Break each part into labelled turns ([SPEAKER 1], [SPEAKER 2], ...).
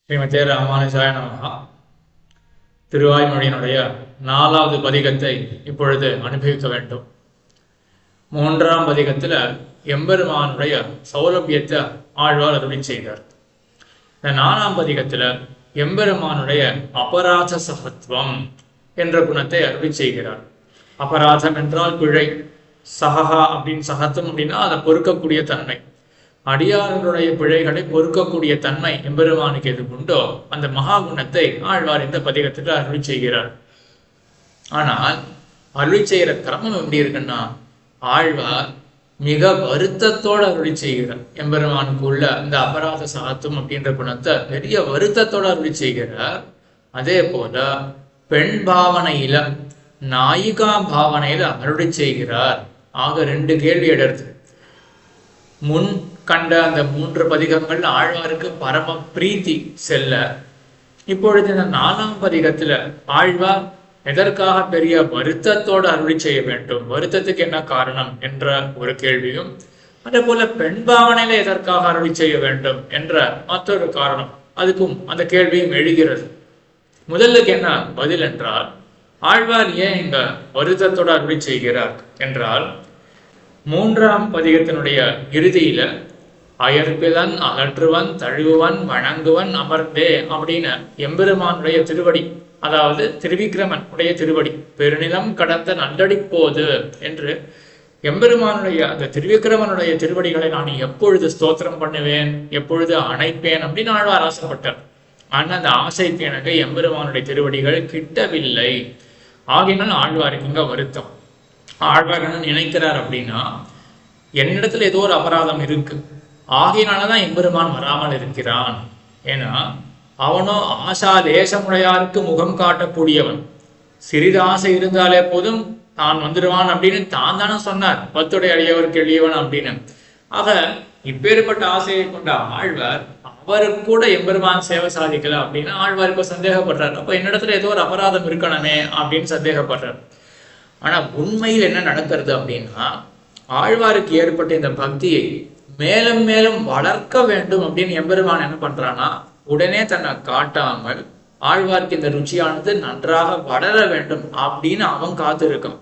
[SPEAKER 1] ஸ்ரீமதே ராமானுஜாய நமஹா. திருவாய்மொழியினுடைய 4வது பதிகத்தை இப்பொழுது அனுபவிக்க வேண்டும். 3ஆம் பதிகத்தில் எம்பெருமானுடைய சௌலபியத்தை ஆழ்வார் அருளி செய்தார். இந்த 4ஆம் பதிகத்தில் எம்பெருமானுடைய அபராத சகத்துவம் என்ற குணத்தை அருளி செய்கிறார். அபராதம் என்றால் பிழை, சகஹா அப்படின்னு சகத்துவம் அப்படின்னா அதை பொறுக்கக்கூடிய தன்மை. அடியார்களுடைய பிழைகளை பொறுக்கக்கூடிய தன்மை எம்பெருமானுக்கு எது உண்டோ அந்த மகா குணத்தை ஆழ்வார் இந்த பதிகத்துக்கு அருளி செய்கிறார். ஆனால் அருளி செய்கிற கிரமம் எப்படி இருக்குன்னா, ஆழ்வார் மிக வருத்தத்தோடு அருளி செய்கிறார். எம்பெருமானுக்கு உள்ள இந்த அபராத சகத்துவம் அப்படின்ற குணத்தை பெரிய வருத்தத்தோடு அருளி செய்கிறார். அதே போல பெண் பாவனையில, நாயிகா பாவனையில அருளி செய்கிறார். ஆக 2 கேள்வி எடுத்து முன் கண்ட அந்த 3 பதிகங்கள் ஆழ்வாருக்கு பரம பிரீத்தி செல்ல, இப்பொழுது இந்த 4ஆம் பதிகத்துல ஆழ்வார் எதற்காக பெரிய வருத்தத்தோடு அருளி செய்ய வேண்டும், வருத்தத்துக்கு என்ன காரணம் என்ற ஒரு கேள்வியும், அதே போல பெண் பாவனையில எதற்காக அருளி செய்ய வேண்டும் என்ற மற்றொரு காரணம், அதுக்கும் அந்த கேள்வியும் எழுகிறது. முதலுக்கு என்ன பதில் என்றால், ஆழ்வார் ஏன் இங்க வருத்தத்தோடு அருளி செய்கிறார் என்றால், 3ஆம் பதிகத்தினுடைய இறுதியில அயற்பிலன் அகற்றுவன் தழுவுவன் வணங்குவன் அமர்ந்தே அப்படின்னு எம்பெருமானுடைய திருவடி, அதாவது திருவிக்கிரமன் உடைய திருவடி, பெருநிலம் கடந்த நல்லடி போது என்று எம்பெருமானுடைய அந்த திருவிக்கிரமனுடைய திருவடிகளை நான் எப்பொழுது ஸ்தோத்திரம் பண்ணுவேன், எப்பொழுது அணைப்பேன் அப்படின்னு ஆழ்வார் ஆசைப்பட்டார். ஆனால் அந்த ஆசைக்கு எனக்கு எம்பெருமானுடைய திருவடிகள் கிட்டவில்லை. ஆகினால் ஆழ்வாருக்கு இங்க வருத்தம். ஆழ்வார் என்ன நினைக்கிறார் அப்படின்னா, என்னிடத்துல ஏதோ ஒரு அபராதம் இருக்கு, ஆகையினாலதான் எம்பெருமான் வராமல் இருக்கிறான். ஏன்னா அவனோ ஆசா தேசமுடையாருக்கு முகம் காட்டக்கூடியவன். சிறிது ஆசை இருந்தாலே போதும் தான் வந்துடுவான் அப்படின்னு தான் தானே சொன்னார், 10 அடியவருக்கு எளியவன் அப்படின்னு. ஆக இப்பேற்பட்ட ஆசையை கொண்ட ஆழ்வார் அவருக்கு கூட எம்பெருமான் சேவை சாதிக்கல அப்படின்னா ஆழ்வாருக்கு சந்தேகப்படுறார். அப்ப என்னிடத்துல ஏதோ ஒரு அபராதம் இருக்கணுமே அப்படின்னு சந்தேகப்படுறார். ஆனா உண்மையில் என்ன நடக்கிறது அப்படின்னா, ஆழ்வாருக்கு ஏற்பட்ட இந்த பக்தியை மேலும் மேலும் வளர்க்க வேண்டும் அப்படின்னு எம்பெருமான் என்ன பண்றான்னா, உடனே தன்னை காட்டாமல் ஆழ்வாருக்கு இந்த ருச்சியானது நன்றாக வளர வேண்டும் அப்படின்னு அவன் காத்து இருக்கான்.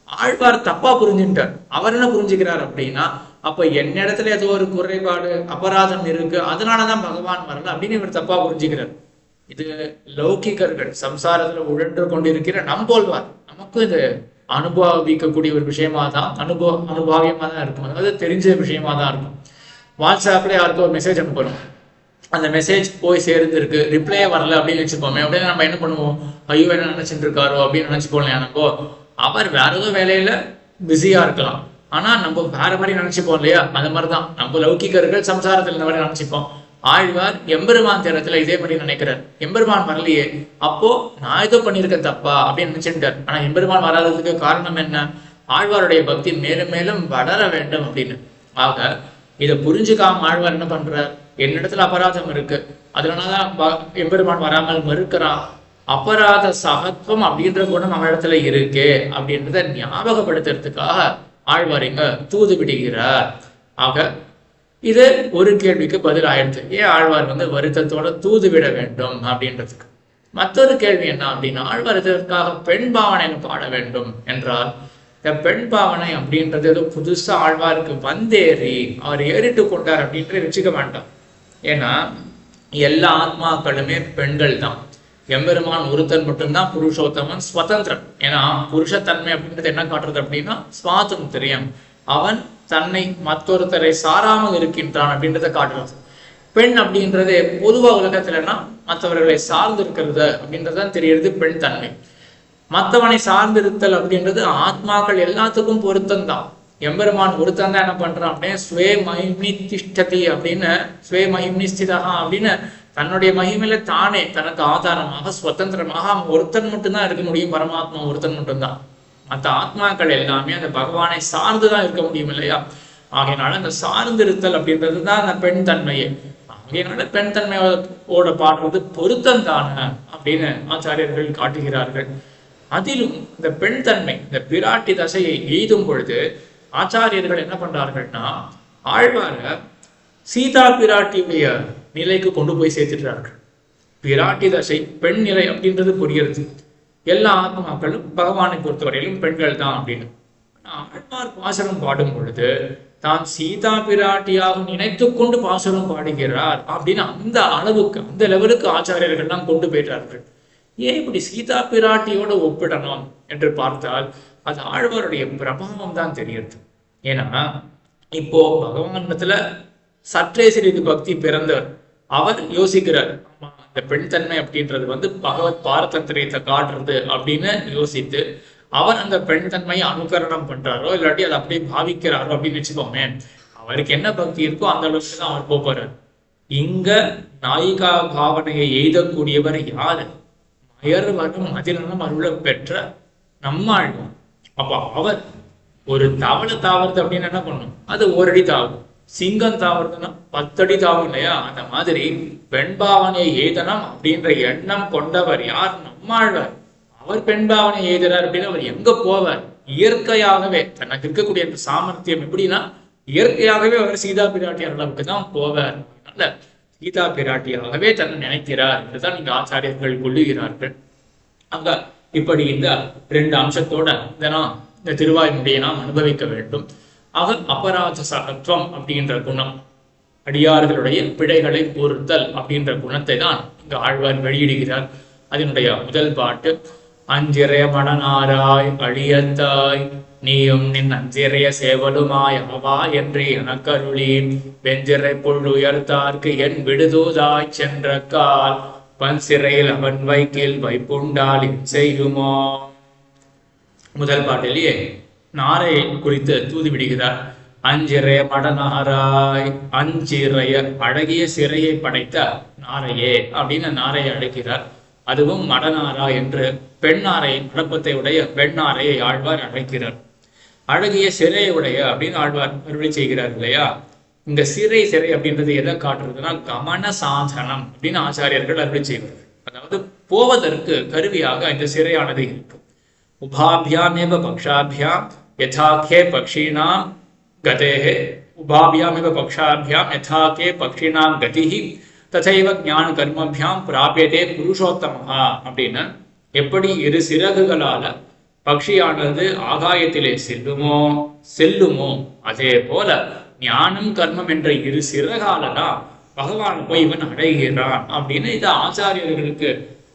[SPEAKER 1] ஆழ்வார் தப்பா புரிஞ்சுட்டார். அவர் என்ன புரிஞ்சுக்கிறார் அப்படின்னா, அப்ப என்னிடத்துல ஏதோ ஒரு குறைபாடு அபராதம் இருக்கு, அதனாலதான் பகவான் வரல அப்படின்னு இவர் தப்பா புரிஞ்சுக்கிறார். இது லௌகிகர்கள் சம்சாரத்துல உழன்று கொண்டிருக்கிற நம்போல்வார் நமக்கு இது அனுபவிக்கக்கூடிய ஒரு விஷயமா தான், அனுபவியமா தான் இருக்கும். அதாவது தெரிஞ்ச விஷயமா தான் இருக்கும். வாட்ஸ்அப்ல யாருக்கும் ஒரு மெசேஜ் அனுப்புறோம், அந்த மெசேஜ் போய் சேர்ந்துருக்கு, ரிப்ளையே வரல அப்படின்னு வச்சுப்போமே. அப்படின்னு நம்ம என்ன பண்ணுவோம், ஐயோ என்ன நினைச்சிட்டு இருக்காரோ அப்படின்னு நினைச்சுப்போம். எனக்கோ அவர் வேற ஏதோ வேலையில பிஸியா இருக்கலாம், ஆனா நம்ம வேற மாதிரி நினைச்சுப்போம் இல்லையா? அந்த மாதிரிதான் நம்ம லௌகிகர்கள் சம்சாரத்துல இந்த மாதிரி நினைச்சுப்போம். ஆழ்வார் எம்பெருமான் தேரத்துல இதே மாதிரி நினைக்கிறார். எம்பெருமான் வரலையே, அப்போ நான் ஏதோ பண்ணியிருக்கேன் தப்பா அப்படின்னு நினைச்சுட்டார். ஆனா எம்பெருமான் வராததுக்கு காரணம் என்ன, ஆழ்வாருடைய பக்தி மேலும் மேலும் வளர வேண்டும் அப்படின்னு. ஆக இதை புரிஞ்சுக்காம ஆழ்வார் என்ன பண்றார், என்னிடத்துல அபராதம் இருக்கு, அதனாலதான் எம்பெருமான் வராமல் மறுக்கிறான், அபராத சகத்துவம் அப்படின்ற குணம் அவனிடத்துல இருக்கு அப்படின்றத ஞாபகப்படுத்துறதுக்காக ஆழ்வார் இங்க தூது விடுகிறார். ஆக இது ஒரு கேள்விக்கு பதில் ஆயிடுச்சு, ஏன் ஆழ்வார் வருத்தத்தோட தூது விட வேண்டும் அப்படின்றதுக்கு. மற்றொரு கேள்வி என்ன அப்படின்னா, ஆழ்வார் இதற்காக பெண் பாவனைன்னு பாட வேண்டும் என்றால், இந்த பெண் பாவனை அப்படின்றது ஏதோ புதுசா ஆழ்வாருக்கு வந்தேறி அவர் ஏறிட்டு கொண்டார் அப்படின்ட்டு வச்சுக்க வேண்டாம். ஏன்னா எல்லா ஆத்மாக்களுமே பெண்கள் தான். எம்பெருமான் ஒருத்தன் மட்டும்தான் புருஷோத்தமன், ஸ்வதந்திரன். ஏன்னா புருஷத்தன்மை அப்படின்றது என்ன காட்டுறது அப்படின்னா சுவாதந்திரியம், அவன் தன்னை மற்றொருத்தரை சாராமல் இருக்கின்றான் அப்படின்றத காட்டுறது. பெண் அப்படின்றது பொதுவா உலகத்துலன்னா மற்றவர்களை சார்ந்து இருக்கிறது அப்படின்றதான் தெரியுது பெண் தன்மை. மற்றவனை சார்ந்திருத்தல் அப்படின்றது ஆத்மாக்கள் எல்லாத்துக்கும் பொருத்தம்தான். எம்பெருமான் ஒருத்தன் தான் என்ன பண்றான் அப்படின்னா, ஸ்வே மகிம்னி திஷ்டதி அப்படின்னு, ஸ்வே மகிம்னி ஸ்திதா அப்படின்னு தன்னுடைய மகிமையில தானே தனக்கு ஆதாரமாக சுதந்திரமாக அவன் ஒருத்தன் மட்டும்தான் இருக்க முடியும். பரமாத்மா ஒருத்தன் மட்டும்தான். மற்ற ஆத்மாக்கள் எல்லாமே அந்த பகவானை சார்ந்துதான் இருக்க முடியும் இல்லையா? ஆகையினால அந்த சார்ந்திருத்தல் அப்படின்றது தான் அந்த பெண் தன்மையே. ஆகையினால பெண் தன்மையோட பாடுறது பொருத்தம் தானே அப்படின்னு ஆச்சாரியர்கள் காட்டுகிறார்கள். அதிலும் இந்த பெண் தன்மை, இந்த பிராட்டி தசையை எய்தும் பொழுது ஆச்சாரியர்கள் என்ன பண்றார்கள்னா, ஆழ்வார சீதா பிராட்டியுடைய நிலைக்கு கொண்டு போய் சேர்த்துட்டார்கள். பிராட்டி தசை பெண் நிலை அப்படின்றது புரியுறது. எல்லா ஆத்மாக்களும் பகவானை பொறுத்தவரையிலும் பெண்கள் தான் அப்படின்னு. ஆழ்வார் பாசுரம் பாடும் பொழுது தான் சீதா பிராட்டியாக நினைத்து கொண்டு பாசுரம் பாடுகிறார் அப்படின்னு அந்த அளவுக்கு, அந்த லெவலுக்கு ஆச்சாரியர்கள்லாம் கொண்டு போயிட்டார்கள். ஏன் இப்படி சீதா பிராட்டியோட ஒப்பிடணும் என்று பார்த்தால் அது ஆழ்வாருடைய பிரபாவம் தான் தெரியுது. ஏன்னா இப்போ பகவானத்துல சற்றே சிறிது பக்தி பிறந்தவர் அவர் யோசிக்கிறார், ஆமா இந்த பெண் தன்மை அப்படின்றது பகவத் பாரதந்திரியத்தை காட்டுறது அப்படின்னு யோசித்து அவர் அந்த பெண் தன்மையை அனுகரணம் பண்றாரோ இல்லாட்டி அதை அப்படியே பாவிக்கிறாரோ அப்படின்னு வச்சுக்கோமே, அவருக்கு என்ன பக்தி இருக்கோ அந்த அளவுக்கு தான் அவர் போறாரு. இங்க நாயிகா பாவனையை எய்தக்கூடியவர் யாரு? மயர் வரும் மதிநலம் அருள பெற்ற நம்மாழ்வார். அப்ப அவர் ஒரு தவளை தாவறது அப்படின்னு என்ன பண்ணும், அது ஒரு அடி தாவும். சிங்கம் தாவறதுன்னா 10 அடி தாவும் இல்லையா? அந்த மாதிரி பெண் பாவனையை எய்தனம் அப்படின்ற எண்ணம் கொண்டவர் யார்? நம்மாழ்வார். அவர் பெண் பாவனை எய்துறார் அப்படின்னு அவர் எங்க போவார்? இயற்கையாகவே தனக்கு இருக்கக்கூடிய அந்த சாமர்த்தியம் எப்படின்னா இயற்கையாகவே அவர் சீதா பிராட்டியார் அளவுக்கு தான் போவார். அதனால சீதா பிராட்டியாகவே தன்னை நினைக்கிறார் என்றுதான் இங்க ஆச்சாரியர்கள் கொள்ளுகிறார்கள். அங்க இப்படி இந்த 2 அம்சத்தோட இந்த திருவாய்மொழியை நாம் அனுபவிக்க வேண்டும். அபராத சகத்துவம் அப்படின்ற குணம், அடியார்களுடைய பிழைகளை பொறுத்தல் அப்படின்ற குணத்தை தான் இங்க ஆழ்வார் வெளியிடுகிறார். அதனுடைய முதல் பாட்டு, அஞ்சிறைய மடனாராய் அழியத்தாய் நீயும் நின் அஞ்சிறைய சேவலுமாய் அவா என்று எனக்கருளி வெஞ்சிறை பொழு உயர்த்தார்க்கு என் விடுதூதாய் சென்ற கால் பன் சிறையில் அவன் வைக்கில் வைப்புண்டால் செய்யுமோ. முதல் பாட்டிலேயே நாரையை குறித்து தூது விடுகிறார். அஞ்சிறைய மடனாராய், அஞ்சிறைய அழகிய சிறையை படைத்த நாரையே அப்படின்னு நாரையை அழைக்கிறார். அதுவும் மடனாரா என்று பெண்ணாரையை, மடப்பத்தை உடைய பெண்ணாரையை ஆழ்வார் அழைக்கிறார். அழகிய சிறையை உடைய அப்படின்னு ஆழ்வார் அருளி செய்கிறார் இல்லையா? இந்த சிறை அப்படின்றது எதை காட்டுறதுன்னா கமன சாதனம் அப்படின்னு ஆச்சாரியர்கள் அருளி செய்வார்கள். அதாவது போவதற்கு கருவியாக இந்த சிறையானது இருக்கு. உபாபியாமேவ பக்ஷாபியாம் யதாக்கே பக்ஷீணாம் கதேஹே உபாபியாமேவ பக்ஷாபியாம் யதாக்கே பக்ஷீணாம் கதிஹி ததைவ ஞான கர்மபியாம் பிராபியதே புருஷோத்தமஹா அப்படின்னு எப்படி 2 சிறகுகளால பக்ஷியானது ஆகாயத்திலே செல்லுமோ அதே போல ஞானம் கர்மம் என்ற 2 சிறகாலதான் பகவான் போய் இவன் அடைகிறான் அப்படின்னு இது ஆச்சாரியர்களுக்கு.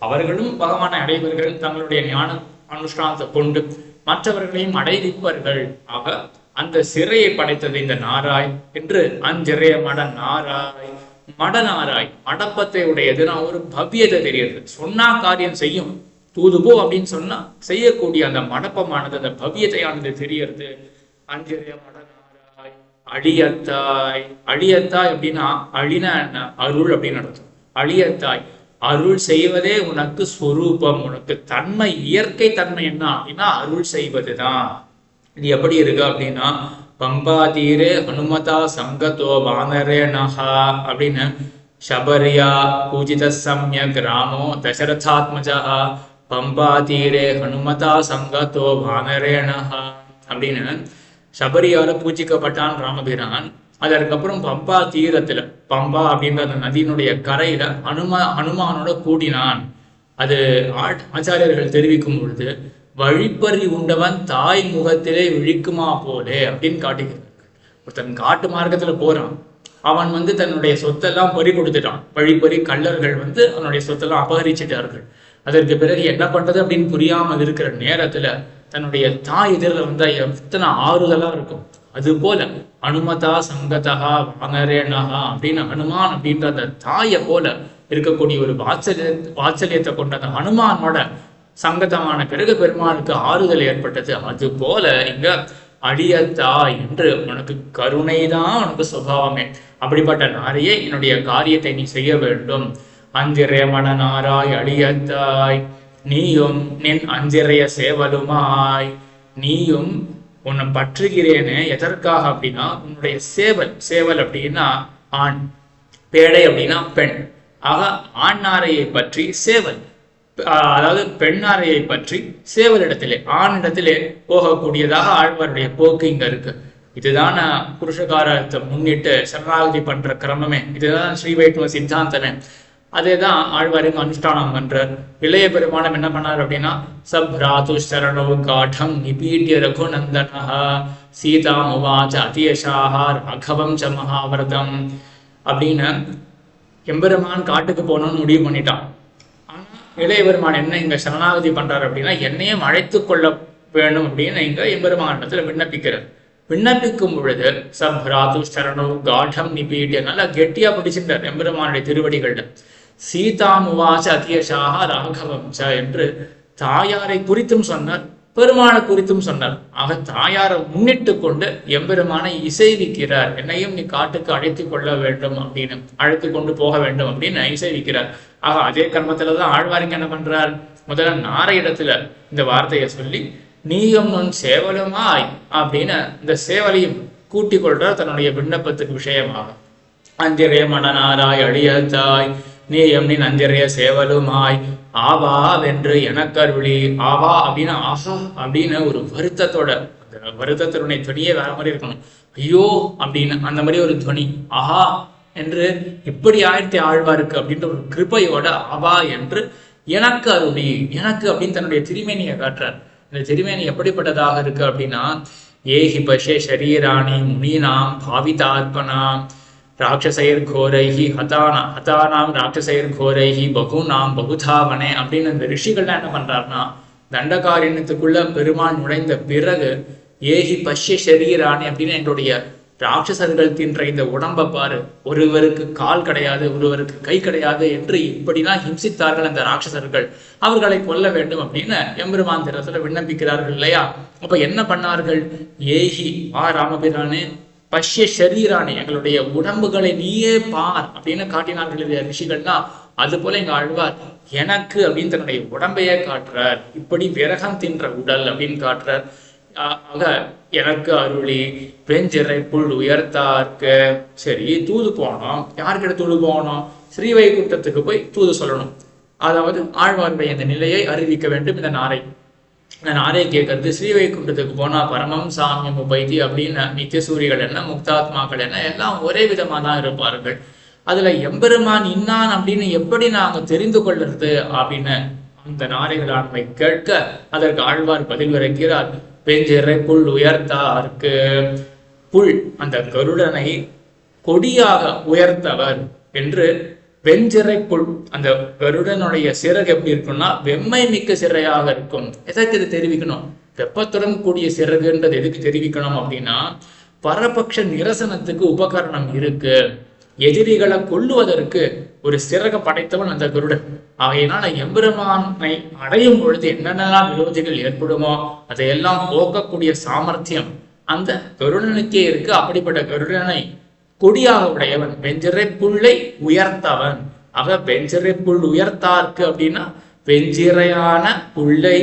[SPEAKER 1] அவர்களும் பகவானை அடைவர்கள், தங்களுடைய ஞான அனுஷ்டானத்தை கொண்டு மற்றவர்களையும் அடைவிப்பர்கள். ஆக அந்த சிறையை படைத்தது இந்த நாராய் என்று அஞ்சிறைய நாராய். மடநாராய் மடப்பத்தை உடையதுன்னா ஒரு பவ்யத்தை தெரியுது. சொன்னா காரியம் செய்யும், தூதுபோ அப்படின்னு சொன்னா செய்யக்கூடிய அந்த மடப்பமானது, அந்த பவ்யத்தையானது தெரியறது. அஞ்சிறைய மடநாராய் அழியத்தாய். அழியத்தாய் அப்படின்னா அழின அருள் அப்படின்னு அர்த்தம். அழியத்தாய் அருள் செய்வதே உனக்கு ஸ்வரூபம், உனக்கு தன்மை, இயற்கை தன்மை என்ன அப்படின்னா அருள் செய்வதுதான். இது எப்படி இருக்கு அப்படின்னா பம்பாதீரே ஹனுமதா சங்கதோ வானரே நகா அப்படின்னு சபரியா பூஜித சம்யக் ராமோ தசரதாத்மஜா பம்பாதீரே ஹனுமதா சங்கதோ வானரே நகா அப்படின்னு சபரியால பூஜிக்கப்பட்டான் ராமபிரான். அதற்கப்புறம் பம்பா தீரத்துல, பம்பா அப்படின்ற அந்த நதியினுடைய கரையில ஹனுமானோட கூடினான். அது ஆச்சாரியர்கள் தெரிவிக்கும் பொழுது வழிப்பறி உண்டவன் தாய் முகத்திலே விழிக்குமா போலே அப்படின்னு காட்டுகிறார்கள். ஒருத்தன் காட்டு மார்க்கத்துல போறான், அவன் தன்னுடைய சொத்தெல்லாம் பறி கொடுத்துட்டான். வழிப்பறி கள்ளர்கள் அவனுடைய சொத்தெல்லாம் அபகரிச்சிட்டார்கள். அதற்கு பிறகு என்ன பண்றது அப்படின்னு புரியாமல் இருக்கிற நேரத்துல தன்னுடைய தாய் எதிரில் எத்தனை ஆறுதலா இருக்கும். அது போல அனுமதா சங்கதா வானரேனகா அப்படின்னு ஹனுமான் அப்படின்ற அந்த தாயை போல இருக்கக்கூடிய ஒரு வாத்சல்யத்தை கொண்ட அந்த ஹனுமானோட சங்கதமான பிறகு பெருமானுக்கு ஆறுதல் ஏற்பட்டது. அது போல இங்க அழியத்தாய் என்று உனக்கு கருணைதான் உனக்கு சுபாவமே. அப்படிப்பட்ட நாரையே என்னுடைய காரியத்தை நீ செய்ய வேண்டும். அஞ்சிறைய மடனாராய் அழியத்தாய் நீயும் நின் அஞ்சிறைய சேவலுமாய். நீயும் உன்னை பற்றுகிறேன்னு எதற்காக அப்படின்னா உன்னுடைய சேவல் அப்படின்னா ஆண், பேடை அப்படின்னா பெண். ஆக ஆண் பற்றி சேவல், அதாவது பெண்ணாரையை பற்றி சேவலிடத்திலே ஆணிடத்திலே போகக்கூடியதாக ஆழ்வாருடைய போக்கு இங்க இருக்கு. இதுதான் புருஷகாரத்தை முன்னிட்டு சரணாகதி பண்ற கிரமமே, இதுதான் ஸ்ரீ வைஷ்ணவ சித்தாந்தமே. அதேதான் ஆழ்வாரின் அனுஷ்டானம் பண்றார். இளைய பெருமானம் என்ன பண்ணார் அப்படின்னா, சப்ராது சரணோ காடம் நிபீட்ய ரகுநந்தனஹ சீதா முவாச்ச அதியசாஹ ராகவம் ச மகாவிரதம் அப்படின்னு எம்பெருமான் காட்டுக்கு போகணும்னு முடிவு பண்ணிட்டான். ஆனா இளைய பெருமான் என்ன இங்க சரணாகதி பண்றாரு அப்படின்னா, என்னையும் அழைத்து கொள்ள வேணும் அப்படின்னு இங்க எம்பெருமானிடத்துல விண்ணப்பிக்கிறார். விண்ணப்பிக்கும் பொழுது சப்ராது சரணோ காடம் நிபீட்ய நல்லா கெட்டியா பிடிச்சிட்டார் எம்பெருமானுடைய திருவடிகள்ல. சீதா முவாச்ச அதியசாஹ ராகவம் ச என்று தாயாரை குறித்தும் சொன்னார், பெருமானை குறித்தும் சொன்னார். ஆக தாயாரை முன்னிட்டு கொண்டு எம்பெருமானை இசைவிக்கிறார். என்னையும் நீ காட்டுக்கு அழைத்து கொள்ள வேண்டும் அப்படின்னு, அழைத்து கொண்டு போக வேண்டும் அப்படின்னு இசைவிக்கிறார். ஆக அதே கர்மத்துலதான் ஆழ்வாரிங்க என்ன பண்றார், முதல்ல நாரையிடத்துல இந்த வார்த்தையை சொல்லி நீயும் நுண் சேவலுமாய் அப்படின்னு இந்த சேவலையும் கூட்டிக் கொள்றார் தன்னுடைய விண்ணப்பத்துக்கு விஷயமாக. அஞ்சிரே மணனாராய் அழியத்தாய் நீயம் நீ நஞ்சிறைய சேவலுமாய் ஆவா வென்று எனக்கருளி. ஆவா அப்படின்னா ஆஹா அப்படின்னு ஒரு வருத்தத்தோட, அந்த வருத்தத்தினுடைய துணியே வேற மாதிரி இருக்கணும். ஐயோ அப்படின்னு அந்த மாதிரி ஒரு துணி. ஆஹா என்று இப்படி ஆயிரத்தி ஆழ்வாருக்கு அப்படின்ற ஒரு கிருபையோட ஆவா என்று எனக்கு அருளி, எனக்கு அப்படின்னு தன்னுடைய திருமேனியை காட்டுறார். இந்த திருமேனி எப்படிப்பட்டதாக இருக்கு அப்படின்னா, ஏஹி பஷே ஷரீராணி முனீனாம் பாவிதாத்மனாம் ராட்சசைர்கோரைஹி ஹதானாம் ராட்சசைர்கோரைஹி பகுநாம் பகுதாவனே அப்படின்னு இந்த ரிஷிகள்லாம் என்ன பண்றாருன்னா, தண்டகாரண்யத்துக்குள்ள பெருமான் நுழைந்த பிறகு ஏஹி பஷ்ய ஷரீராணி அப்படின்னு என்னுடைய ராட்சசர்கள் தின்ற இந்த உடம்பை பாரு, ஒருவருக்கு கால் கிடையாது, ஒருவருக்கு கை கிடையாது என்று இப்படிலாம் ஹிம்சித்தார்கள் அந்த ராட்சசர்கள், அவர்களை கொல்ல வேண்டும் அப்படின்னு எம்பெருமான் திறத்துல விண்ணப்பிக்கிறார்கள் இல்லையா. அப்ப என்ன பண்ணார்கள், ஏஹி ராமபிரானே பஷ்ய ஷரீரானி எங்களுடைய உடம்புகளை நீயே பார் அப்படின்னு காட்டினார்கள் ரிஷிகள்னா, அது போல எங்க ஆழ்வார் எனக்கு அப்படின்னு தன்னுடைய உடம்பையே காட்டுறார். இப்படி விரகம் தின்ற உடல் அப்படின்னு காட்டுறார். ஆக எனக்கு அருளி பெஞ்சிறை புல் உயர்த்தார்க்கு. சரி, தூது போனோம், யாருக்கிட்ட தூது போகணும், ஸ்ரீவைகுண்டத்துக்கு போய் தூது சொல்லணும். அதாவது ஆழ்வாருடைய இந்த நிலையை அறிவிக்க வேண்டும். இந்த நாரை கேட்கறது, ஸ்ரீவைகுண்டத்துக்கு போனா பரமம் சாமியம் உபைதி அப்படின்னு நித்தியசூரிகள் என்ன முக்தாத்மாக்கள் என்ன எல்லாம் ஒரே விதமா தான் இருப்பார்கள். அதுல எம்பெருமான் இன்னான் அப்படின்னு எப்படி நாங்க தெரிந்து கொள்றது அப்படின்னு அந்த நாரைகளாண்மை கேட்க அதற்கு ஆழ்வார் பதில் வரைக்கிறார். பெஞ்சிறை புல் உயர்த்தார்க்கு. புல் அந்த கருடனை கொடியாக உயர்த்தவர் என்று வெஞ்சிறை புல். அந்த கருடனுடைய சிறகு எப்படி இருக்கும்னா வெம்மை மிக்க சிறையாக இருக்கும். எதற்கு இது தெரிவிக்கணும், வெப்பத்துடன் கூடிய சிறகுன்றது எதுக்கு தெரிவிக்கணும் அப்படின்னா, பரபக்ஷ நிரசனத்துக்கு உபகரணம் இருக்கு, எதிரிகளை கொல்லுவதற்கு ஒரு சிறக படைத்தவன் அந்த கருடன். ஆகையினால எம்பெருமானை அடையும் பொழுது என்னென்னலாம் விரோதிகள் ஏற்படுமோ அதையெல்லாம் போக்கக்கூடிய சாமர்த்தியம் அந்த கருடனுக்கே இருக்கு. அப்படிப்பட்ட கருடனை கொடியாக உடையவன், வெஞ்சிறை புல்லை உயர்த்தவன். ஆக வெஞ்சிறை புல் உயர்த்தார்க்கு அப்படின்னா வெஞ்சிறையான புல்லை,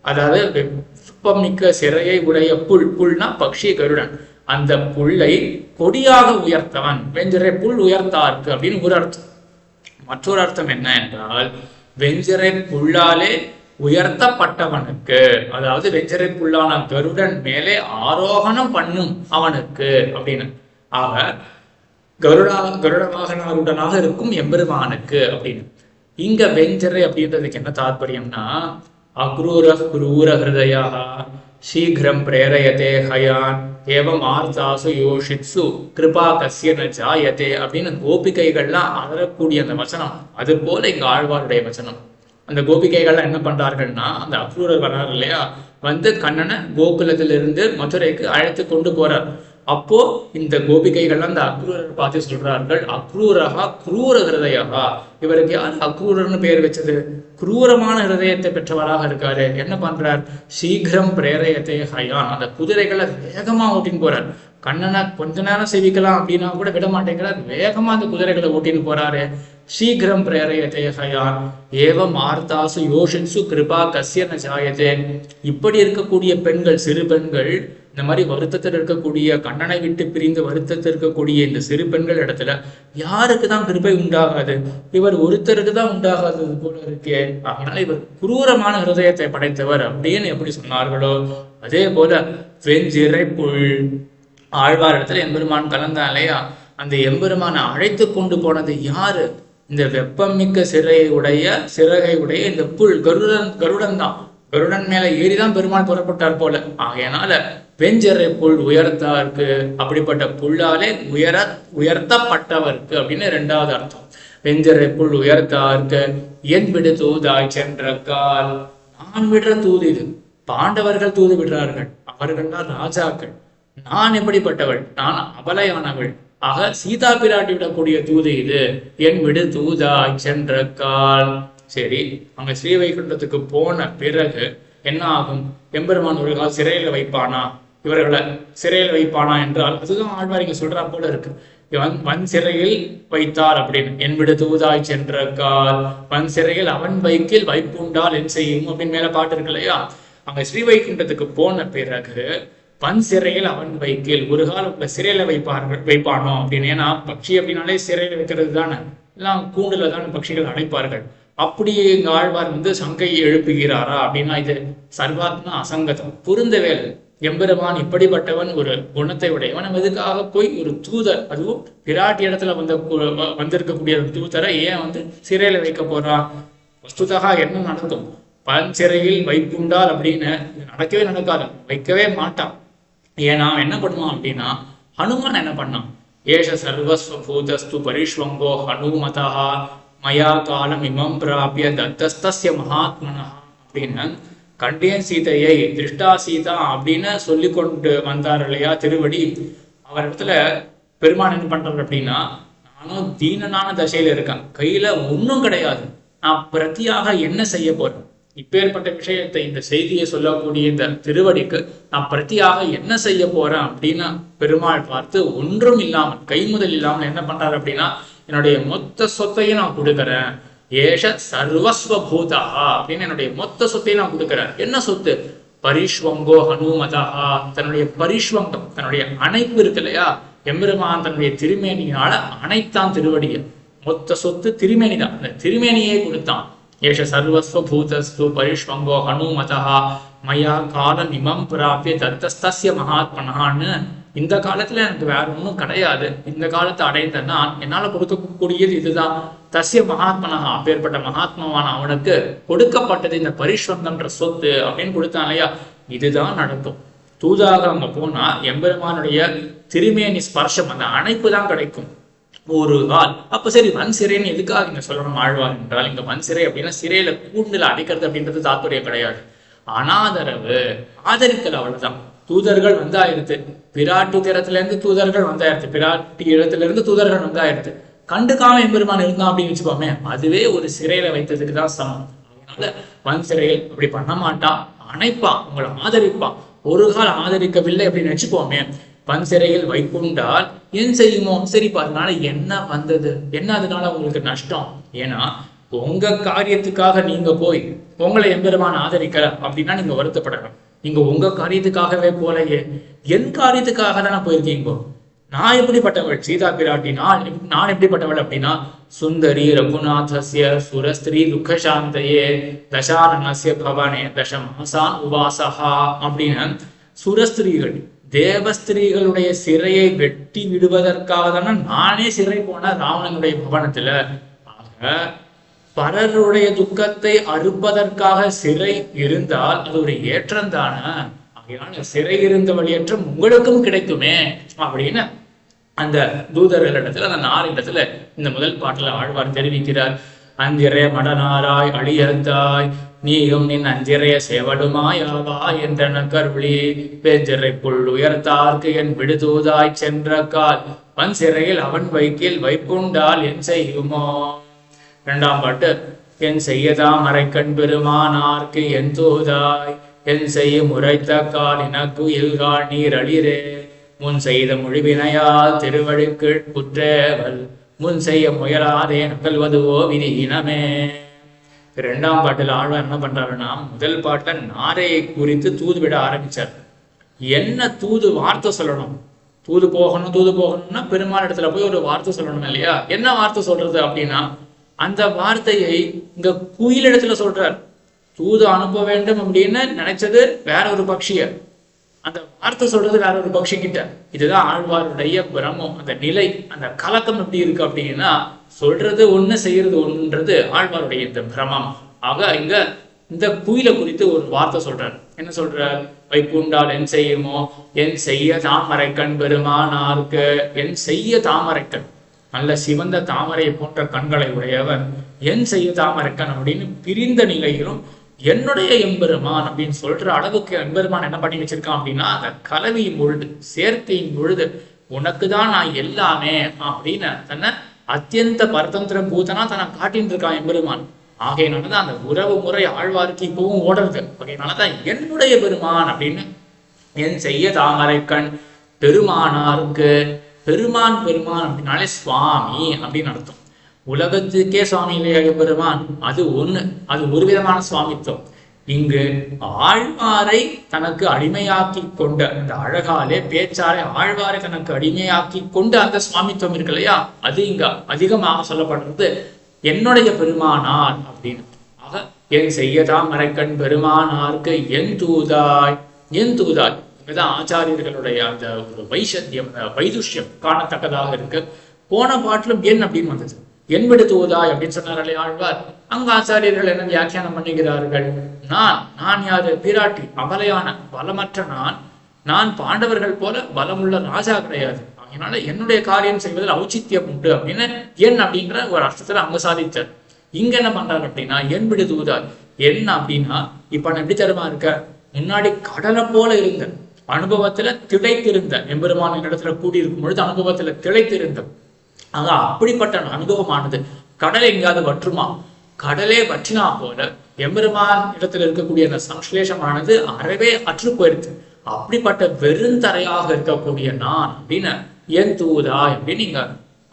[SPEAKER 1] அதாவது வெப்பமிக்க சிறையை உடைய புல்னா பக்ஷி கருடன், அந்த புல்லை கொடியாக உயர்த்தவன், வெஞ்சிறை புல் உயர்த்தார்க்கு அப்படின்னு ஒரு அர்த்தம். மற்றொரு அர்த்தம் என்ன என்றால், வெஞ்சிறை புல்லாலே உயர்த்தப்பட்டவனுக்கு, அதாவது வெஞ்சிறை புல்லான கருடன் மேலே ஆரோகணம் பண்ணும் அவனுக்கு அப்படின்னு. ஆக கருட வாகனாருடனாக இருக்கும் எம்பெருமானுக்கு அப்படின்னு. இங்க வெஞ்சிறை அப்படின்றதுக்கு என்ன தாற்பயம்னா, அக்ரூர குரூர ஹிருதயா சீக்கிரம் பிரேரயத்தே ஹயான் ஏவம் ஆர்த்தாசு யோஷித்சு கிருபா கஸ்யன ஜாயத்தே அப்படின்னு கோபிகைகள்லாம் அறக்கூடிய அந்த வசனம். அது போல இங்க ஆழ்வாருடைய வசனம். அந்த கோபிகைகள்லாம் என்ன பண்றார்கள்னா, அந்த அக்ரூரர் வர்றாரு இல்லையா, வந்து கண்ணனை கோகுலத்திலிருந்து மதுரைக்கு அழைத்து கொண்டு போறார். அப்போ இந்த கோபிகைகள் அந்த அக்ரூரர் பார்த்து சொல்றார்கள், அக்ரூரகா குரூர ஹிருதயா. இவருக்கு யார் அக்ரூரர்னு பெயர் வச்சது, குரூரமான ஹிருதயத்தை பெற்றவராக இருக்காரு. என்ன பண்றார், சீக்கிரம் பிரேரயத்தை ஹயான், அந்த குதிரைகளை வேகமா ஓட்டின்னு போறார். கண்ணனை கொஞ்ச நேரம் சேவிக்கலாம் அப்படின்னா கூட விட மாட்டேங்கிறார், வேகமா அந்த குதிரைகளை ஓட்டின்னு போறாரு. சீக்கிரம் பிரேரயத்தை ஹயான் ஏவம் ஆர்த்தாசு யோஷின்சு கிருபா கஸ்யன ஜாயத்தே. இப்படி இருக்கக்கூடிய பெண்கள், சிறு பெண்கள், இந்த மாதிரி வருத்தத்தில் இருக்கக்கூடிய, கண்ணனை விட்டு பிரிந்து வருத்தத்தில் இருக்கக்கூடிய இந்த சிறு பெண்கள் இடத்துல யாருக்கு தான் கிருபை உண்டாகாது, இவர் ஒருத்தருக்கு தான் உண்டாகாதது போல இருக்கே. அதனால இவர் குரூரமான ஹிருதயத்தை படைத்தவர் அப்படின்னு எப்படி சொன்னார்களோ அதே போல வெஞ்சிறை புல். ஆழ்வார் இடத்துல எம்பெருமான் கலந்தான் இல்லையா, அந்த எம்பெருமானை அழைத்து கொண்டு போனது யாரு, இந்த வெப்பமிக்க சிறகை உடைய இந்த புல் கருடன் தான். கருடன் மேல ஏறிதான் பெருமாள் புறப்பட்டார் போல. ஆகையனால வெஞ்சிறை புல் உயர்த்தாருக்கு, அப்படிப்பட்ட புல்லாலே உயர்த்தப்பட்டவருக்கு அப்படின்னு 2வது அர்த்தம். வெஞ்சிறை புல் உயர்த்தாருக்கு என் விடு தூதாய் சென்ற கால். நான் விடுற தூது இது. பாண்டவர்கள் தூது விடுறார்கள், அவர்கள் தான் ராஜாக்கள். நான் எப்படிப்பட்டவள்? நான் அபலையானவள். ஆக சீதா பிராட்டி விடக்கூடிய தூது இது. என் விடு தூதாய் சென்ற கால். சரி, அங்க ஸ்ரீவைகுண்டத்துக்கு போன பிறகு என்ன ஆகும்? எம்பெருமான் ஒரு கால் சிறையில வைப்பானா? இவர்களை சிறையில் வைப்பானா என்றால் அதுதான் ஆழ்வார் இங்க சொல்றா போல இருக்கு. வன் சிறையில் வைத்தார் அப்படின்னு. என் விடு தூதாய் சென்ற கால் வன் சிறையில் அவன் வைக்கில் வைப்புண்டால் என் செய்யும் அப்படின்னு மேல பாட்டு இருக்கு இல்லையா? அங்க ஸ்ரீவைகுண்டத்துக்கு போன பிறகு வன் சிறையில் அவன் வைக்கில் ஒரு காலம் சிறையில வைப்பானோ அப்படின்னு. ஏன்னா பட்சி அப்படின்னாலே சிறையில வைக்கிறது தானே, எல்லாம் கூண்டுல தானே பட்சிகள் அடைப்பார்கள். அப்படியே இங்க ஆழ்வார் சங்கை எழுப்புகிறாரா அப்படின்னா இது சர்வாத்மா அசங்கதம், பொருந்தவே இல்லை. எம்பெருமான் இப்படிப்பட்டவன் ஒரு குணத்தை உடையவன். நம்ம எதுக்காக போய் ஒரு தூதர், அதுவும் பிராட்டி இடத்துல வந்திருக்கக்கூடிய தூதரை ஏன் சிறையில வைக்க போறான்? வஸ்துதா என்ன நடக்கும்? பன் சிறையில் வைப்புண்டால் அப்படின்னு நடக்கவே நடக்காது, வைக்கவே மாட்டான். ஏன்னா என்ன பண்ணுவான் அப்படின்னா, ஹனுமான் என்ன பண்ணான்? ஏஷ சர்வஸ்வபூதஸ்து பரிஷ்வங்கோ ஹனுமதா மயா காலம் இமம் பிராபிய தத்தஸ்தஸ்ய மகாத்மனா அப்படின்னு கண்டேன் சீதையை திருஷ்டா சீதா அப்படின்னு சொல்லி கொண்டு வந்தார் இல்லையா திருவடி. அவர் இடத்துல பெருமான் என்ன பண்றாரு அப்படின்னா, நானும் தீனனான தசையில இருக்கேன், கையில ஒன்றும் கிடையாது, நான் பிரத்தியாக என்ன செய்ய போறேன்? இப்பேற்பட்ட விஷயத்தை, இந்த செய்தியை சொல்லக்கூடிய இந்த திருவடிக்கு நான் பிரத்தியாக என்ன செய்ய போறேன் அப்படின்னு பெருமாள் பார்த்து ஒன்றும் இல்லாமல், கைமுதல் இல்லாமல் என்ன பண்றாரு அப்படின்னா, என்னுடைய மொத்த சொத்தையும் நான் கொடுக்குறேன். ஏஷ சர்வஸ்வபூதா அப்படின்னு என்னுடைய மொத்த சொத்தையும் நான் கொடுக்குறேன். என்ன சொத்து? பரிஷ்வங்கோ ஹனுமதா. தன்னுடைய பரிஷ்வங்கம், தன்னுடைய அணைப்பு இருக்கு இல்லையா? எம்பெருமான் தன்னுடைய திருமேனியால அனைத்தான் திருவடியை. மொத்த சொத்து திருமேனி தான், அந்த திருமேனியே கொடுத்தான். ஏஷ சர்வஸ்வபூதஸ்து பரிஷ்வங்கோ ஹனுமதா மயா காலம் இமம் பிராபிய தத்தஸ்தஸ்ய மகாத்மனான்னு. இந்த காலத்துல எனக்கு வேற ஒன்றும் கிடையாது, இந்த காலத்தை அடைந்தன்னா என்னால கொடுக்கக்கூடியது இதுதான். தஸ்ய மகாத்மனஹா, அப்பேற்பட்ட மகாத்மாவான அவனுக்கு கொடுக்கப்பட்டது இந்த பரிஷ்வங்கம்ன்ற சொத்து அப்படின்னு கொடுத்தான் இல்லையா? இதுதான் நடக்கும். தூதாக அங்க போனா எம்பெருமானுடைய திருமேனி ஸ்பர்ஷம், அந்த அணைப்பு தான் கிடைக்கும் ஒரு கால். அப்ப சரி, வன் சிறைன்னு எதுக்காக இங்க சொல்லணும் ஆழ்வார் என்றால், இங்க வன் சிறை அப்படின்னா சிறையில கூண்டுல அடைக்கிறது அப்படின்றது தாத்பரியம் கிடையாது. அனாதரவு, ஆதரிக்கல், அவ்வளவுதான். தூதர்கள் வந்தாயிருது, பிராட்டி திறத்துல இருந்து தூதர்கள் வந்தாயிருது, பிராட்டி இடத்துல இருந்து தூதர்கள் வந்தாயிருது. கண்டுக்காம எம்பெருமான் இருந்தான் அப்படின்னு வச்சுக்கோமே, அதுவே ஒரு சிறையில வைத்ததுக்கு தான் சமம். அதனால வன் சிறையில் அப்படி பண்ண மாட்டான், அணைப்பான், உங்களை ஆதரிப்பான். ஒரு கால் ஆதரிக்கவில்லை அப்படின்னு வச்சுக்கோமே, வன் சிறையில் வைப்புண்டால் என் செய்யுமோ? சரிப்பா, அதனால என்ன வந்தது, என்ன அதனால உங்களுக்கு நஷ்டம்? ஏன்னா உங்க காரியத்துக்காக நீங்க போய் உங்களை எம்பெருமான் ஆதரிக்கல அப்படின்னா நீங்க வருத்தப்படணும். நீங்க உங்க காரியத்துக்காகவே போலையே, என் காரியத்துக்காக தானே போயிருக்கீங்க. நான் எப்படிப்பட்டவள்? சீதா பிராட்டி நான் எப்படிப்பட்டவள் அப்படின்னா, சுந்தரி ரகுநாதஸ்ய சுரஸ்திரீ துக்கசாந்தையே தசானனஸ்ய பவனே தசமாசான் உவாசகா அப்படின்னு சுரஸ்திரீகள், தேவஸ்திரீகளுடைய சிறையை வெட்டி விடுவதற்காக தானே நானே சிறை போன ராவணனுடைய பவனத்துல. ஆக பரருடைய துக்கத்தை அறுப்பதற்காக சிறை இருந்தால் அது ஒரு ஏற்றம் தானே. ஆகையால சிறை இருந்த வழியேற்றம் உங்களுக்கும் கிடைக்குமே அப்படின்னு அந்த தூதர்களிடத்துல, அந்த 4 இடத்துல இந்த முதல் பாட்டுல ஆழ்வார் தெரிவிக்கிறார். அஞ்சிறைய மடனாராய் அழியத்தாய் நீயும் நின் அஞ்சிறைய சேவடுமாயாவா என்றன கருளி பெஞ்சிறை புல் உயர்த்தார்க்கு என் விடுதூதாய் சென்ற கால் வன் சிறையில் அவன் வைக்கில் வைப்புண்டால் என் செய்யுமோ. 2ஆம் பாட்டு. என் செய்யதாம் அரைக்கண் பெருமானார்க்கு என் தூதாய் என் செய்யும் உரைத்த கால் எனக்கு இல்கால் நீர் அழிரே முன் செய்த மொழிவினையால் திருவழுக்குள் குற்றேவல் முன் செய்ய முயலாதே நகல்வதுவோ விதியினமே. 2ஆம் பாட்டுல ஆழ்வார் என்ன பண்றாருன்னா, முதல் பாட்டுல நாரையை குறித்து தூது விட ஆரம்பிச்சார். என்ன தூது வார்த்தை சொல்லணும், தூது போகணும்னா பெருமாள் இடத்துல போய் ஒரு வார்த்தை சொல்லணும் இல்லையா? என்ன வார்த்தை சொல்றது அப்படின்னா, அந்த வார்த்தையை இங்க குயிலிடத்துல சொல்றார். தூது அனுப்ப வேண்டும் அப்படின்னு நினைச்சது வேற ஒரு பட்சிய, அந்த வார்த்தை சொல்றது வேற ஒரு பக்ஷி கிட்ட. இதுதான் ஆழ்வாருடைய பிரமம், அந்த நிலை, அந்த கலக்கம் எப்படி இருக்கு அப்படின்னா, சொல்றது ஒண்ணு செய்யறது ஒண்ணுன்றது ஆழ்வாருடைய இந்த பிரமம். ஆக இங்க இந்த குயிலை குறித்து ஒரு வார்த்தை சொல்றார். என்ன சொல்றார்? வைப்புண்டால் என் செய்யுமோ, என் செய்ய தாமரைக்கண் பெருமானாருக்கு. என் செய்ய தாமரைக்கண், நல்ல சிவந்த தாமரை போன்ற கண்களை உடையவர். என் செய்ய தாமரைக்கண் அப்படின்னு பிரிந்த நிலையிலும் என்னுடைய எம்பெருமான் அப்படின்னு சொல்ற அளவுக்கு எம்பெருமான் என்ன பண்ணி வச்சிருக்கான் அப்படின்னா, அந்த கலவியின் பொழுது, சேர்க்கையின் பொழுது உனக்குதான் நான் எல்லாமே அப்படின்னு தன்னை அத்தியந்த பரதந்திர பூதனா தன்னை காட்டின்னு இருக்கான் எம்பெருமான். ஆகையினாலதான் அந்த உறவு முறை ஆழ்வாருக்கு இப்பவும் ஓடுறது. ஆகையினாலதான் என்னுடைய பெருமான் அப்படின்னு. என் செய்ய தாமரைக்கண் பெருமானாருக்கு. பெருமான் பெருமான் அப்படின்னாலே சுவாமி அப்படின்னு அர்த்தம். உலகத்துக்கே சுவாமி இல்லையா பெருமான்? அது ஒண்ணு, அது ஒரு விதமான சுவாமித்துவம். இங்கு ஆழ்வாரை தனக்கு அடிமையாக்கி கொண்ட அந்த அழகாலே பேச்சாலே ஆழ்வாரை தனக்கு அடிமையாக்கி கொண்டு அந்த சுவாமித்துவம் இருக்கு இல்லையா, அது இங்க அதிகமாக சொல்லப்படுறது என்னுடைய பெருமானார் அப்படின்னு. ஆக என் செய்யதாம் மறைக்கண் பெருமானாருக்கு என் தூதாய். என் தூதாய் இங்கதான் ஆச்சாரியர்களுடைய அந்த ஒரு வைஷத்தியம், வைதுஷ்யம் காணத்தக்கதாக இருக்கு. போன பாட்டிலும் என் அப்படின்னு வந்தது, என் விடு தூதாய் அப்படின்னு சொன்னார்களே ஆழ்வார். அங்க ஆச்சாரியர்கள் என்ன வியாக்கியானம் பண்ணுகிறார்கள்? நான் யாரு? பிராட்டி, அபலையான பலமற்ற நான் பாண்டவர்கள் போல பலமுள்ள ராஜா கிடையாது. அதனால என்னுடைய காரியம் செய்வதில் ஔச்சித்தியம் உண்டு அப்படின்னு என் அப்படின்ற ஒரு அர்த்தத்துல அங்க சாதித்தார். இங்க என்ன பண்றாரு அப்படின்னா, என் விடு தூதாய். என்ன அப்படின்னா, இப்ப நான் எப்படி தருமா இருக்க, முன்னாடி கடலை போல இருந்த அனுபவத்துல திளைத்திருந்த எம்பெருமான இடத்துல கூடியிருக்கும் பொழுது அனுபவத்துல திளைத்திருந்த. ஆக அப்படிப்பட்ட அனுபவமானது கடலை எங்கேயாவது வற்றுமா? கடலே வற்றினா போல எம்பெருமான் இடத்துல இருக்கக்கூடிய அந்த சம்ஸ்லேஷமானது அறவே அற்று போயிடுது. அப்படிப்பட்ட வெறுந்தரையாக இருக்கக்கூடிய நான் அப்படின்னு என் தூதாய் அப்படின்னு நீங்க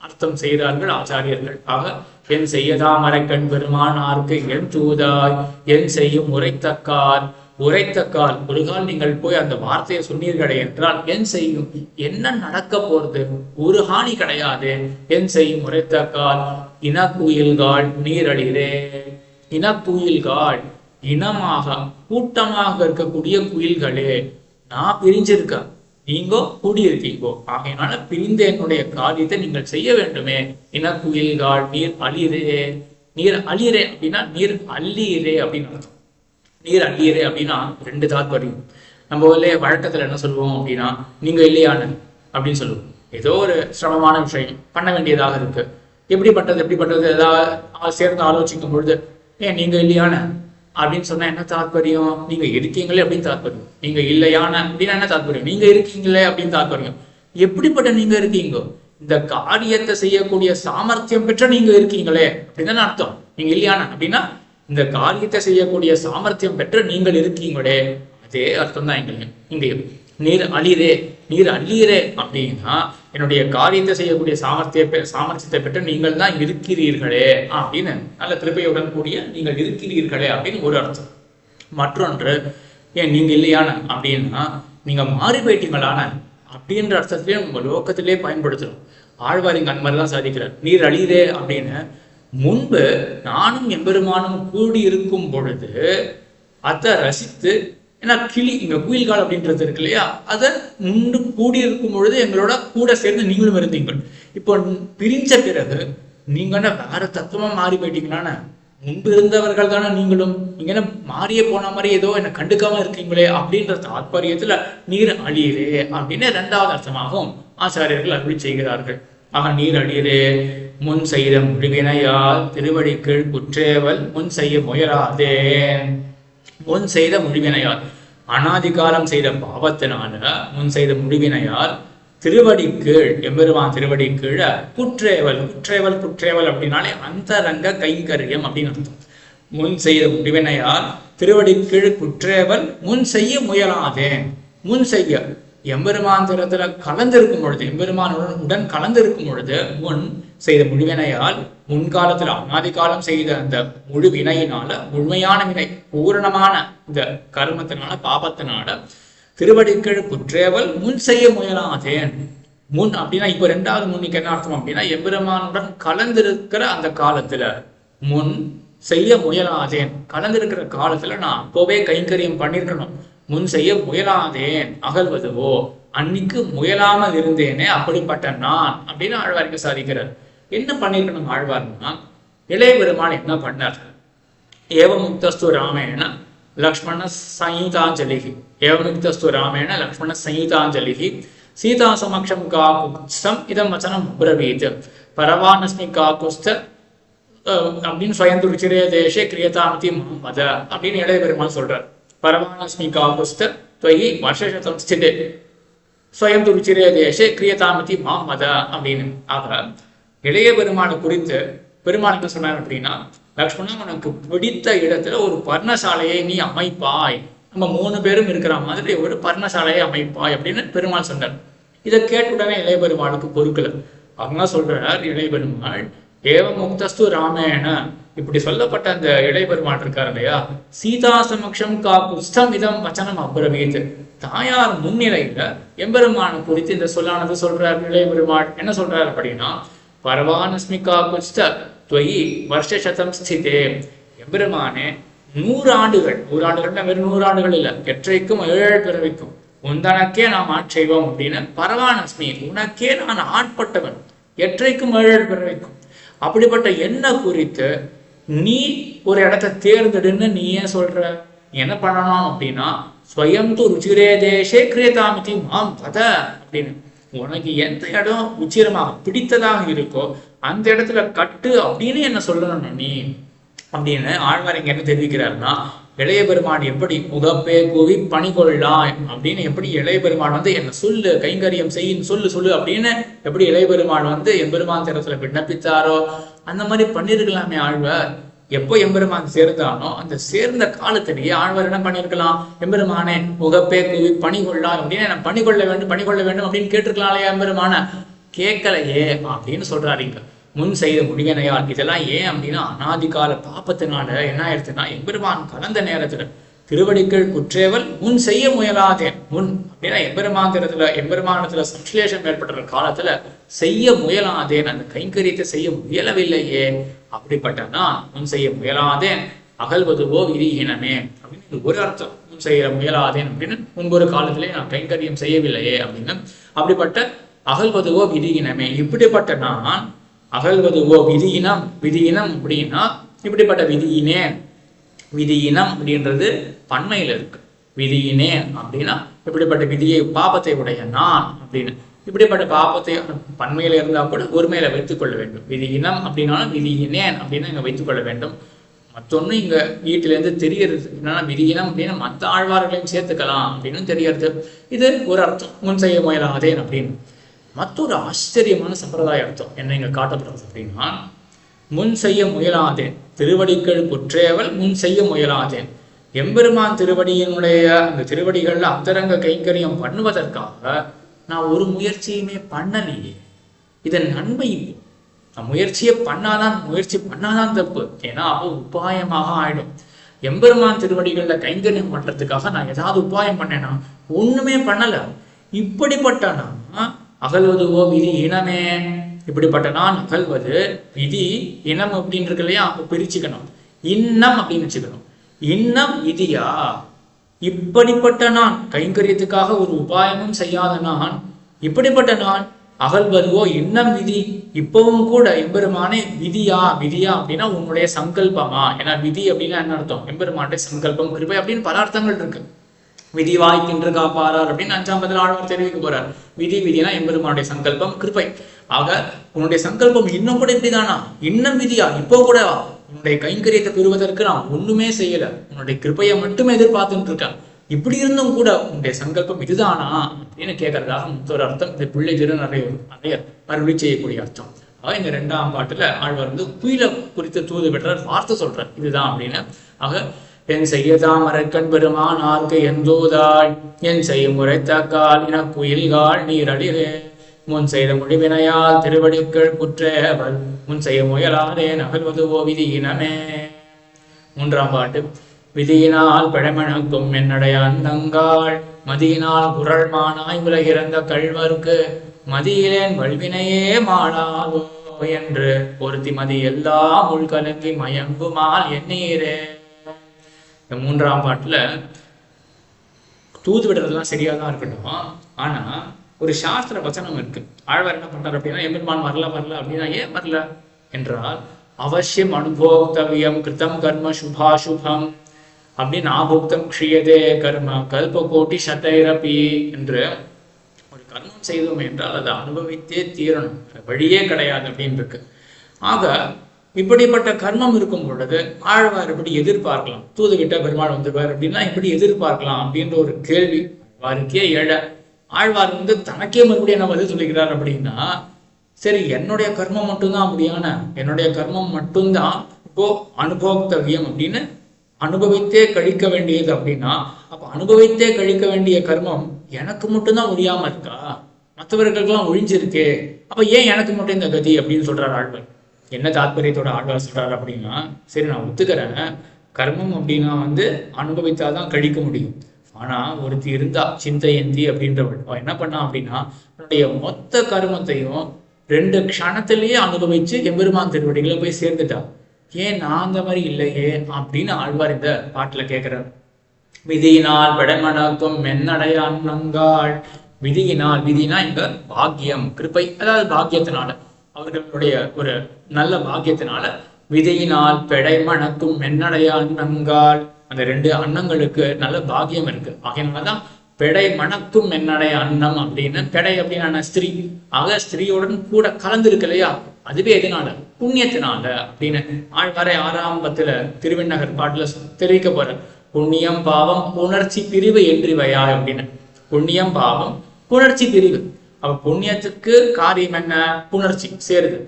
[SPEAKER 1] அர்த்தம் செய்கிறார்கள் ஆச்சாரியர்கள். ஆக என் செய்யதா மறைக்கண் பெருமானாருக்கு என் தூதாய். என் செய்யும் உரைத்தக்கால். உரைத்தக்கால், ஒரு கால் நீங்கள் போய் அந்த வார்த்தையை சொன்னீர்களே என்றால் என் செய்யும், என்ன நடக்க போறது? ஒரு ஹானி கிடையாது. என் செய்யும் உரைத்தக்கால். இனக்குயில்கால் நீரழிலே. இனக்குயில்கால், இனமாக கூட்டமாக இருக்கக்கூடிய குயில்களே, நான் பிரிஞ்சிருக்க, நீங்கோ கூடியிருக்கீங்கோ. ஆகையினால பிரிந்த என்னுடைய காரியத்தை நீங்கள் செய்ய வேண்டுமே. இனக்குயில்கால் நீர் அழிரே. நீர் அழிரே அப்படின்னா நீர் அள்ளீரே அப்படின்னு அர்த்தம். நீர் அள்ளீரே அப்படின்னா ரெண்டு தாத்பரியம். நம்ம வழக்கத்துல என்ன சொல்லுவோம் அப்படின்னா, நீங்க இல்லையானு அப்படின்னு சொல்லுவோம். ஏதோ ஒரு சிரமமான விஷயம் பண்ண வேண்டியதாக இருக்கு, எப்படிப்பட்டது ஏதாவது சேர்ந்து ஆலோசிக்கும் பொழுது ஏன் நீங்க இல்லையான அப்படின்னு சொன்னா என்ன தாத்பரியம்? நீங்க இருக்கீங்களே அப்படின்னு தாத்பரியம். நீங்க இல்லையான அப்படின்னா என்ன தாத்பரியம்? நீங்க இருக்கீங்களே அப்படின்னு தாத்பரியம். எப்படிப்பட்ட நீங்க இருக்கீங்கோ? இந்த காரியத்தை செய்யக்கூடிய சாமர்த்தியம் பெற்ற நீங்க இருக்கீங்களே அப்படின்னு அர்த்தம். நீங்க இல்லையான அப்படின்னா இந்த காரியத்தை செய்யக்கூடிய சாமர்த்தியம் பெற்ற நீங்கள் இருக்கீங்களே, அதே அர்த்தம் தான் இங்கேயும். நீர் அழிரே. நீர் அள்ளீரே அப்படின்னா என்னுடைய காரியத்தை செய்யக்கூடிய சாமர்த்தியத்தை பெற்று நீங்கள் தான் இருக்கிறீர்களே அப்படின்னு, நல்ல திருப்பையுடன் கூடிய நீங்கள் இருக்கிறீர்களே அப்படின்னு ஒரு அர்த்தம். மற்றொன்று, ஏன் நீங்க இல்லையான அப்படின்னா நீங்க மாறி போயிட்டீங்களான அப்படின்ற அர்த்தத்திலேயே நம்ம லோகத்திலே பயன்படுத்துறோம். ஆழ்வார் இங்க அந்த மாதிரிதான் சாதிக்கிறார். நீர் அழிரே அப்படின்னு, முன்பு நானும் எம்பெருமானும் கூடி இருக்கும் பொழுது அதை ரசித்து, ஏன்னா கிளி இங்க குயில்கால் அப்படின்றது இருக்கு இல்லையா, அதை முன்பு கூடி இருக்கும் பொழுது எங்களோட கூட சேர்ந்து நீங்களும் இருந்தீங்கள். இப்போ பிரிஞ்ச பிறகு நீங்க என்ன வேற தத்துவமா மாறி போயிட்டீங்களான? முன்பு இருந்தவர்கள் தானே நீங்களும், நீங்க என்ன மாறியே போன மாதிரி ஏதோ என்ன கண்டுக்காம இருக்கீங்களே அப்படின்ற தாத்பரியத்துல நீர் அழியரே அப்படின்னு இரண்டாவது அர்த்தமாகவும் ஆச்சாரியர்கள் அருளி செய்கிறார்கள். ஆக நீர் அழியரே. முன் செய்த முடிவினையால் திருவடி கீழ் குற்றேவல் முன் செய்ய முயலாதே. முன் செய்த முடிவினையால், அனாதிகாலம் செய்த பாவத்தினால முன் செய்த முடிவினையால் திருவடி கீழ், எம்பெருமான் திருவடி கீழ குற்றேவல். குற்றேவல் அப்படின்னாலே அந்தரங்க கைங்கரியம் அப்படின்னு அர்த்தம். முன் செய்த முடிவினையால் திருவடி கீழ் குற்றேவல் முன் செய்ய முயலாதே. முன் செய்ய எம்பெருமான் திறத்துல கலந்திருக்கும் பொழுது, எம்பெருமானுடன் கலந்திருக்கும் பொழுது முன் செய்த முடிவினையால், முன்காலத்துல அனாதிகாலம் செய்த அந்த முழு வினையினால, முழுமையான வினை பூரணமான இந்த கர்மத்தினால பாபத்தினால திருவடிக்கீழ் குற்றேவல் முன் செய்ய முயலாதேன். முன் அப்படின்னா இப்ப ரெண்டாவது முன்னுக்கு என்ன அர்த்தம் அப்படின்னா, எம்பெருமானுடன் கலந்திருக்கிற அந்த காலத்துல முன் செய்ய முயலாதேன். கலந்திருக்கிற காலத்துல நான் அப்போவே கைங்கரியம் பண்ணிருக்கணும். முன் செய்ய முயலாதேன் அகல்வதுவோ, அன்னைக்கு முயலாமல் இருந்தேனே அப்படிப்பட்ட நான் அப்படின்னு ஆழ்வாருக்கு சாதிக்கிறார். என்ன பண்ணிருக்கணும் ஆழ்வார்னா, இளைய பெருமாள் என்ன பண்ணார்? ஏவமுக்தஸ்து ராமேண லக்ஷ்மண சயுதாஞ்சலிகி, ஏவமுக்தஸ்து ராமேண லக்ஷ்மண சயுதாஞ்சலிகி சீதா சமக்ஷம் காகுஸ்தம் இதம் வச்சனம் அப்ரவீத் பரவானஸ்மி காகுஸ்த அப்படின்னு ஸ்வயந்துருச்சிரே தேசே கிரியதாமதி மத அப்படின்னு இளைய பெருமாள் சொல்றார். பரவானஸ்மி காகுஸ்த துவயி வருஷசதம் ஸ்திதே ஸ்வயந்துருச்சிரே தேசே கிரியதாமதி மத அப்படின்னு. ஆக இளைய பெருமாளை குறித்து பெருமாள் என்ன சொன்னார் அப்படின்னா, லக்ஷ்மணா உனக்கு பிடித்த இடத்துல ஒரு பர்ணசாலையை நீ அமைப்பாய், நம்ம 3 பேரும் இருக்கிற மாதிரி ஒரு பர்ணசாலையை அமைப்பாய் அப்படின்னு பெருமாள் சொன்னார். இதை கேட்டுடனே இளைய பெருமாளுக்கு பொறுக்கல. அவங்க சொல்றார் இளைய பெருமாள், ஏவ முக்தஸ்து ராமேண, இப்படி சொல்லப்பட்ட அந்த இளைய பெருமாள் இருக்கார் இல்லையா, சீதா சமக்ஷம் காகுஸ்தம் இதம் வச்சனம் அப்ரவீத், தாயார் முன்னிலையில எம்பெருமானை குறித்து இந்த சொல்லானது சொல்றார் இளைய பெருமாள். என்ன சொல்றாரு அப்படின்னா, பரவானஸ்மி காகுஸ்த துவயி வருஷசதம் ஸ்திதே, எம்பெருமானே 100 ஆண்டுகள், 100 ஆண்டுகள்னா வெறும் 100 ஆண்டுகள் இல்ல, எற்றைக்கும் 7 பிறவிக்கும் உந்தனக்கே நாம் ஆட்செய்வோம் அப்படின்னு, பரவானஸ்மி உனக்கே நான் ஆட்பட்டவன், எற்றைக்கும் 7 பிறவிக்கும். அப்படிப்பட்ட என்ன குறித்து நீ ஒரு இடத்தை தேர்ந்தெடுன்னு நீ ஏன் சொல்ற? என்ன பண்ணணும் அப்படின்னா, ஸ்வயம் து ருச்சிரே தேசே கிரியதாமிதி மாம் வத அப்படின்னு, உனக்கு எந்த இடம் உச்சிரமாக பிடித்ததாக இருக்கோ அந்த இடத்துல கட்டு அப்படின்னு என்ன சொல்லணும் நீ அப்படின்னு ஆழ்வார் இங்க என்ன தெரிவிக்கிறாருன்னா, இளைய பெருமான் எப்படி முகப்பே கூவி பணி கொள்ளலாம் அப்படின்னு எப்படி இளைய பெருமான் என்ன சொல்லு கைங்கரியம் செய்யும் சொல்லு அப்படின்னு எப்படி இளைய பெருமான் எம்பெருமான் தேரத்துல விண்ணப்பித்தாரோ அந்த மாதிரி பண்ணிருக்கலாமே ஆழ்வார். எப்போ எம்பெருமான் சேர்ந்தானோ அந்த சேர்ந்த காலத்திலேயே ஆழ்வார் என்ன பண்ணிருக்கலாம், எம்பெருமானே முகப்பே கூவி பணி கொள்ளலாம் அப்படின்னு என்ன பணி கொள்ள வேண்டும் அப்படின்னு கேட்டிருக்கலாம் இல்லையா எம்பெருமான? கேட்கலையே அப்படின்னு சொல்றாரு இங்க. முன் செய்த முடிவினையால் இதெல்லாம் ஏன் அப்படின்னா, அனாதிகால பாப்பத்தினால என்ன ஆயிடுச்சுன்னா, எம்பெருமான் கலந்த நேரத்துல திருவடிகள் குற்றேவல் முன் செய்ய முயலாதேன், முன் அப்படின்னா எம்பெருமானத்துல சம்ஸ்லேஷம் ஏற்பட்ட காலத்துல செய்ய முயலாதேன், அந்த கைங்கரியத்தை செய்ய முயலவில்லையே, அப்படிப்பட்டனா முன் செய்ய முயலாதேன் அகல்வதுவோ விதிஹீனமே அப்படின்னு ஒரு அர்த்தம். முன் செய்ய முயலாதேன் அப்படின்னு முன்பொரு காலத்திலே நான் கைங்கரியம் செய்யவில்லையே அப்படின்னு. அப்படிப்பட்ட அகல்வதுவோ விதிஹீனமே, இப்படிப்பட்ட நான் அகல்வதுவோ விதியினம் அப்படின்னா இப்படிப்பட்ட விதியினேன், விதியினம் அப்படின்றது பன்மையில இருக்கு. விதியினேன் அப்படின்னா இப்படிப்பட்ட விதியை பாபத்தை உடைய நான் அப்படின்னு, இப்படிப்பட்ட பாபத்தை பன்மையில இருந்தா கூட ஒருமையில வைத்துக் கொள்ள வேண்டும். விதியினம் அப்படின்னாலும் விதியினேன் அப்படின்னு இங்க வைத்துக் கொள்ள வேண்டும். மற்றொன்னு இங்க வீட்டுல இருந்து தெரியறது என்னன்னா, விதியினம் அப்படின்னா மற்ற ஆழ்வார்களையும் சேர்த்துக்கலாம் அப்படின்னு தெரியறது. இது ஒரு அர்த்தம், முன் செய்ய முயலாதேன் அப்படின்னு. மற்றொரு ஆச்சரியமான சம்பிரதாய அர்த்தம் என்ன இங்க காட்டப்படுறது அப்படின்னா, முன் செய்ய முயலாதேன் திருவடிகள் குற்றேவல் முன் செய்ய முயலாதேன், எம்பெருமான் திருவடியினுடைய அந்த திருவடிகள்ல அந்தரங்க கைங்கரியம் பண்ணுவதற்காக நான் ஒரு முயற்சியுமே பண்ணலையே. இதன் நன்மை நான் முயற்சி பண்ணாதான் தப்பு, ஏன்னா அப்போ உபாயமாக ஆயிடும். எம்பெருமான் திருவடிகள்ல கைங்கரியம் பண்றதுக்காக நான் ஏதாவது உபாயம் பண்ணேனா? ஒண்ணுமே பண்ணல. இப்படிப்பட்ட நான் அகல்வதுவோ விதி இனமே, இப்படிப்பட்ட நான் அகல்வது விதி இனம் அப்படின்னு இருக்கு இல்லையா, அப்ப பிரிச்சுக்கணும். இன்னம் அப்படின்னு வச்சுக்கணும். இன்னம் விதியா, இப்படிப்பட்ட நான் கைங்கரியத்துக்காக ஒரு உபாயமும் செய்யாத நான், இப்படிப்பட்ட நான் அகல்வதுவோ இன்னம் விதி, இப்பவும் கூட எம்பெருமானே விதியா அப்படின்னா உன்னுடைய சங்கல்பமா? ஏன்னா விதி அப்படின்னா என்ன அர்த்தம்? எம்பெருமானுடைய சங்கல்பம் கிருபை அப்படின்னு பல அர்த்தங்கள் இருக்கு. விதி வாய்க்கின்று காப்பாரார் அப்படின்னு 5ஆம் பதில் ஆழ்வார் தெரிவிக்க போறார். விதினா எம்பெருமானுடைய சங்கல்பம் கிருபை. ஆக உன்னுடைய சங்கல்பம் இன்னும் கூட இப்படிதானா? இன்னும் விதியா? இப்போ கூட உன்னுடைய கைங்கரியத்தை பெறுவதற்கு நான் ஒண்ணுமே செய்யல, உன்னுடைய கிருபையை மட்டுமே எதிர்பார்த்துட்டு இருக்கேன், இப்படி இருந்தும் கூட உன்னுடைய சங்கல்பம் இதுதானா அப்படின்னு கேட்கறதாக மற்றொரு அர்த்தம் இந்த பிள்ளை நிறைய மறுபடி செய்யக்கூடிய அர்த்தம். ஆக இந்த 2ஆம் பாட்டுல ஆழ்வார் குயில குறித்து தூது பெற்றார், வார்த்தை சொல்றார் இதுதான் அப்படின்னு. ஆக என் செய்யதாம் அரக்கன் பெருமான் ஆர்க்கு எந்தோதாய் என் செய்யும் முறைத்தாக்கால் என குயில்கால் நீரடிலே முன் செய்த முடிவினையால் திருவடிக்கள் குற்றேவல் முன் செய்ய முயலாதே நகல்வதுவோ விதியினமே. 3ஆம் பாட்டு. விதியினால் பிழமணக்கும் என்னடைய அந்தங்காள் மதியினால் குரல் மானாய் உலகிறந்த கள்வர்க்கு மதியிலேன் வல்வினையே மாளாதோ என்று ஒருத்தி மதி எல்லாம் உள்கலங்கி மயங்குமால் எண்ணீரே. 3ஆம் பாட்டுல தூது விடுறதுலாம் சரியா தான் இருக்கட்டும். ஆனா ஒரு சாஸ்திர வச்சனம் இருக்கு. ஆழ்வார் என்ன பண்றாரு அப்படின்னா, எம்பெருமான் வரல அப்படின்னா ஏன் வரல என்றால், அவசியம் அனுபோக்தவியம் கிருத்தம் கர்ம சுபாசுபம் அப்படின்னு ஆபோக்தம் க்ஷியதே கர்ம கல்ப கோட்டி சதைரபி என்று ஒரு கர்மம் செய்தோம் என்றால் அதை அனுபவித்தே தீரணும், வழியே கிடையாது அப்படின்னு இருக்கு. ஆக இப்படிப்பட்ட கர்மம் இருக்கும் பொழுது ஆழ்வார் இப்படி எதிர்பார்க்கலாம், தூதுகிட்ட பெருமாள் வந்துவார் அப்படின்னா இப்படி எதிர்பார்க்கலாம் அப்படின்ற ஒரு கேள்வி ஆழ்வாருக்கே எழ, ஆழ்வார் தனக்கே மறுபடியும் என்ன பதில் சொல்லிக்கிறார் அப்படின்னா, சரி என்னுடைய கர்மம் மட்டும்தான் அப்படியான, என்னுடைய கர்மம் மட்டும்தான் இப்போ அனுபோக்தவியம் அப்படின்னு அனுபவித்தே கழிக்க வேண்டியது அப்படின்னா, அப்ப அனுபவித்தே கழிக்க வேண்டிய கர்மம் எனக்கு மட்டும்தான் முடியாம இருக்கா, மற்றவர்களுக்கெல்லாம் ஒழிஞ்சிருக்கே, அப்ப ஏன் எனக்கு மட்டும் இந்த கதி அப்படின்னு சொல்றாரு ஆழ்வார். என்ன தாத்பரியத்தோட ஆழ்வார் சொல்றாரு அப்படின்னா, சரி நான் ஒத்துக்கிறேன், கர்மம் அப்படின்னா அனுபவித்தாதான் கழிக்க முடியும். ஆனா ஒருத்தி இருந்தா சிந்தையந்தி அப்படின்றவள், என்ன பண்ணா அப்படின்னா தன்னுடைய மொத்த கர்மத்தையும் 2 க்ஷணத்திலேயே அனுபவிச்சு எம்பெருமான் திருவடிகளை போய் சேர்ந்துட்டா. ஏன் நான் அந்த மாதிரி இல்லையே அப்படின்னு ஆழ்வார் இந்த பாட்டுல கேட்கிறார். விதியினால் பெடமடக்கும் மென்னடைய அன்னங்காள், விதியினால், விதினா இங்க பாக்கியம் கிருப்பை, அதாவது பாக்கியத்தினால, அவர்களுடைய ஒரு நல்ல பாக்கியத்தினால விதியினால் பெடை மணக்கும் மென்னடைய அன்னங்காள், அந்த 2 அன்னங்களுக்கு நல்ல பாக்கியம் இருக்கு. ஆகையினாலதான் பெடை மணக்கும் மென்னடைய அன்னம் அப்படின்னு, பெடை அப்படின்னா ஸ்திரீ, ஆக ஸ்திரீயுடன் கூட கலந்து இருக்கு இல்லையா, அதுவே எதனால, புண்ணியத்தினால அப்படின்னு ஆழ்வாரை 6ஆம் பத்துல திருவெண்ணகர் பாட்டுல தெரிவிக்க போற, புண்ணியம் பாவம் புணர்ச்சி பிரிவு என்றிவையா அப்படின்னு. புண்ணியம் பாவம் புணர்ச்சி பிரிவு, அப்ப புண்ணியத்துக்கு காரியம் என்ன, புணர்ச்சி சேருது,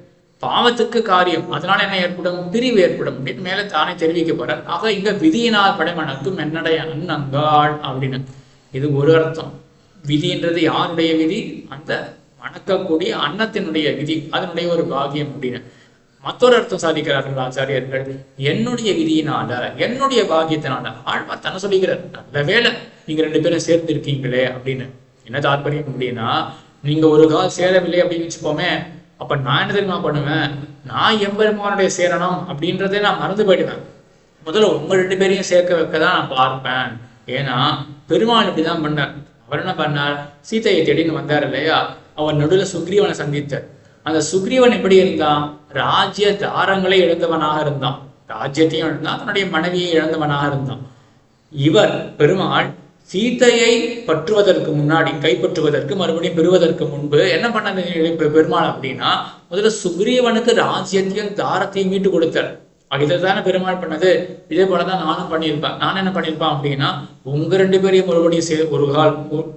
[SPEAKER 1] பாவத்துக்கு காரியம் அதனால என்ன ஏற்படும், பிரிவு ஏற்படும் அப்படின்னு மேல தானே தெரிவிக்க போறார். ஆக இங்க விதியினால் படைமணக்கும் என்னடைய அன்னங்காள் அப்படின்னு, இது ஒரு அர்த்தம். விதின்றது யாருடைய விதி, அந்த மணக்கக்கூடிய அன்னத்தினுடைய விதி, அதனுடைய ஒரு பாகியம் அப்படின்னு. மற்றொரு அர்த்தம் சாதிக்கிறார்கள் ஆச்சாரியர்கள், என்னுடைய விதியினால என்னுடைய பாகியத்தினால. ஆழ்வார் தன சொல்லிக்கிறார், நல்ல வேலை நீங்க 2 பேரும் சேர்ந்து இருக்கீங்களே அப்படின்னு. என்ன தாற்பயம் அப்படின்னா, நீங்க ஒரு கால் சேரவில்லை அப்படின்னு வச்சுப்போமே, அப்ப நான் என்ன தெரியுமா பண்ணுவேன், நான் எம்பெருமானுடைய சேரணும் அப்படின்றதே நான் மறந்து போயிடுவேன். முதல்ல உங்க 2 பேரையும் சேர்க்க வைக்கதான் நான் பார்ப்பேன். ஏன்னா பெருமாள் இப்படிதான் பண்ணார். அவர் என்ன பண்ணார், சீதையை தேடின்னு வந்தார் இல்லையா, அவர் நடுவில் சுக்ரீவனை சந்தித்தார். அந்த சுக்ரீவன் எப்படி இருந்தான், ராஜ்ய தாரங்களை இழந்தவனாக இருந்தான், ராஜ்யத்தையும் இருந்தான், தன்னுடைய மனைவியை இழந்தவனாக இருந்தான். இவர் பெருமாள் சீதையை பற்றுவதற்கு முன்னாடி, கைப்பற்றுவதற்கு மறுபடியும் பெறுவதற்கு முன்பு என்ன பண்ண பெருமாள் அப்படின்னா, முதல்ல சுக்ரீவனுக்கு ராஜ்யத்தையும் தாரத்தையும் மீட்டு கொடுத்தார். இதைத்தானே பெருமாள் பண்ணது. இதே போலதான் நானும் பண்ணியிருப்பேன். நான் என்ன பண்ணியிருப்பேன் அப்படின்னா, உங்க 2 பேரையும் மறுபடியும்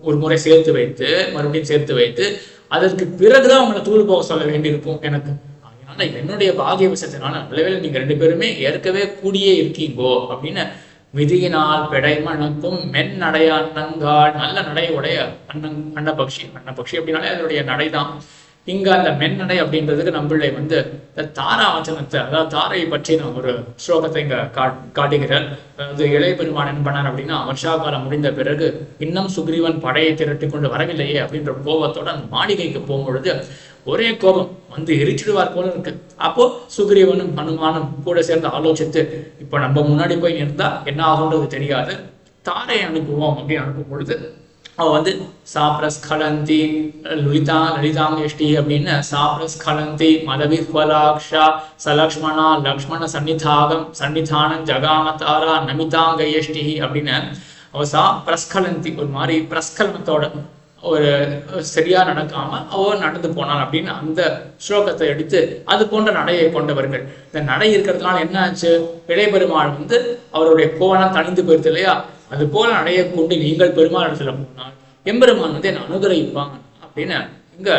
[SPEAKER 1] ஒரு முறை சேர்த்து வைத்து, மறுபடியும் சேர்த்து வைத்து, அதற்கு பிறகுதான் உங்களை தூள் போக சொல்ல வேண்டியிருக்கும் எனக்கு. அதனால என்னுடைய பாகிய விஷயத்தினால நல்லவேளை நீங்க 2 பேருமே ஏற்கவே கூடியே இருக்கீங்கோ அப்படின்னு, விதியினால் பெடைமணக்கும் மென் நடைய அன்னங்காள், நல்ல நடை உடைய அன்னபக்ஷி அப்படின்னாலே அதனுடைய நடைதான். இங்க அந்த மென்னடை அப்படின்றதுக்கு நம்பிள்ளை இந்த தாரா வச்சனத்தை, அதாவது தாரையை பற்றின ஒரு ஸ்லோகத்தை இங்க காட்டுகிறார். அதாவது இளைய பெருமான் என்ன பண்ணார் அப்படின்னா, வருஷா காலம் முடிந்த பிறகு இன்னும் சுக்ரீவன் படையை திரட்டி கொண்டு வரவில்லையே அப்படின்ற கோபத்தோட அந்த மாளிகைக்கு போகும்பொழுது ஒரே கோபம் எரிச்சிடுவார் போல இருக்கு. அப்போ சுக்ரீவனும் ஹனுமானும் கூட சேர்ந்து ஆலோசித்து, இப்ப நம்ம முன்னாடி போய் நின்றா என்ன ஆகுன்றது தெரியாது, தாரை அனுப்புவோம் அப்படின்னு அனுப்பும் பொழுது அவ சாப்ரஸ்கலந்தி லலிதாங்கஷ்டி அப்படின்னு, சாப்ரஸ்கலந்தி மதவிஹ்வலாக்ஷா சலக்ஷ்மணா லக்ஷ்மண சன்னிதானம் ஜகாமதாரா நமிதாங்கயஷ்டி அப்படின்னு, அவ பிரஸ்கலந்தி ஒரு மாதிரி பிரஸ்கலனத்தோட ஒரு சரியா நடக்காம அவ நடந்து போனான் அப்படின்னு அந்த ஸ்லோகத்தை எடுத்து, அது போன்ற நடையை கொண்டவர்கள். இந்த நடை இருக்கிறதுனால என்ன ஆச்சு, இளைய பெருமாள் அவருடைய கோவனம் தணிந்து போயிருது இல்லையா, அது போல நடையை கொண்டு நீங்கள் பெருமாள் இடத்துல போனால் எம்பெருமான் என்னை அனுகிரகிப்பாங்க அப்படின்னு இங்க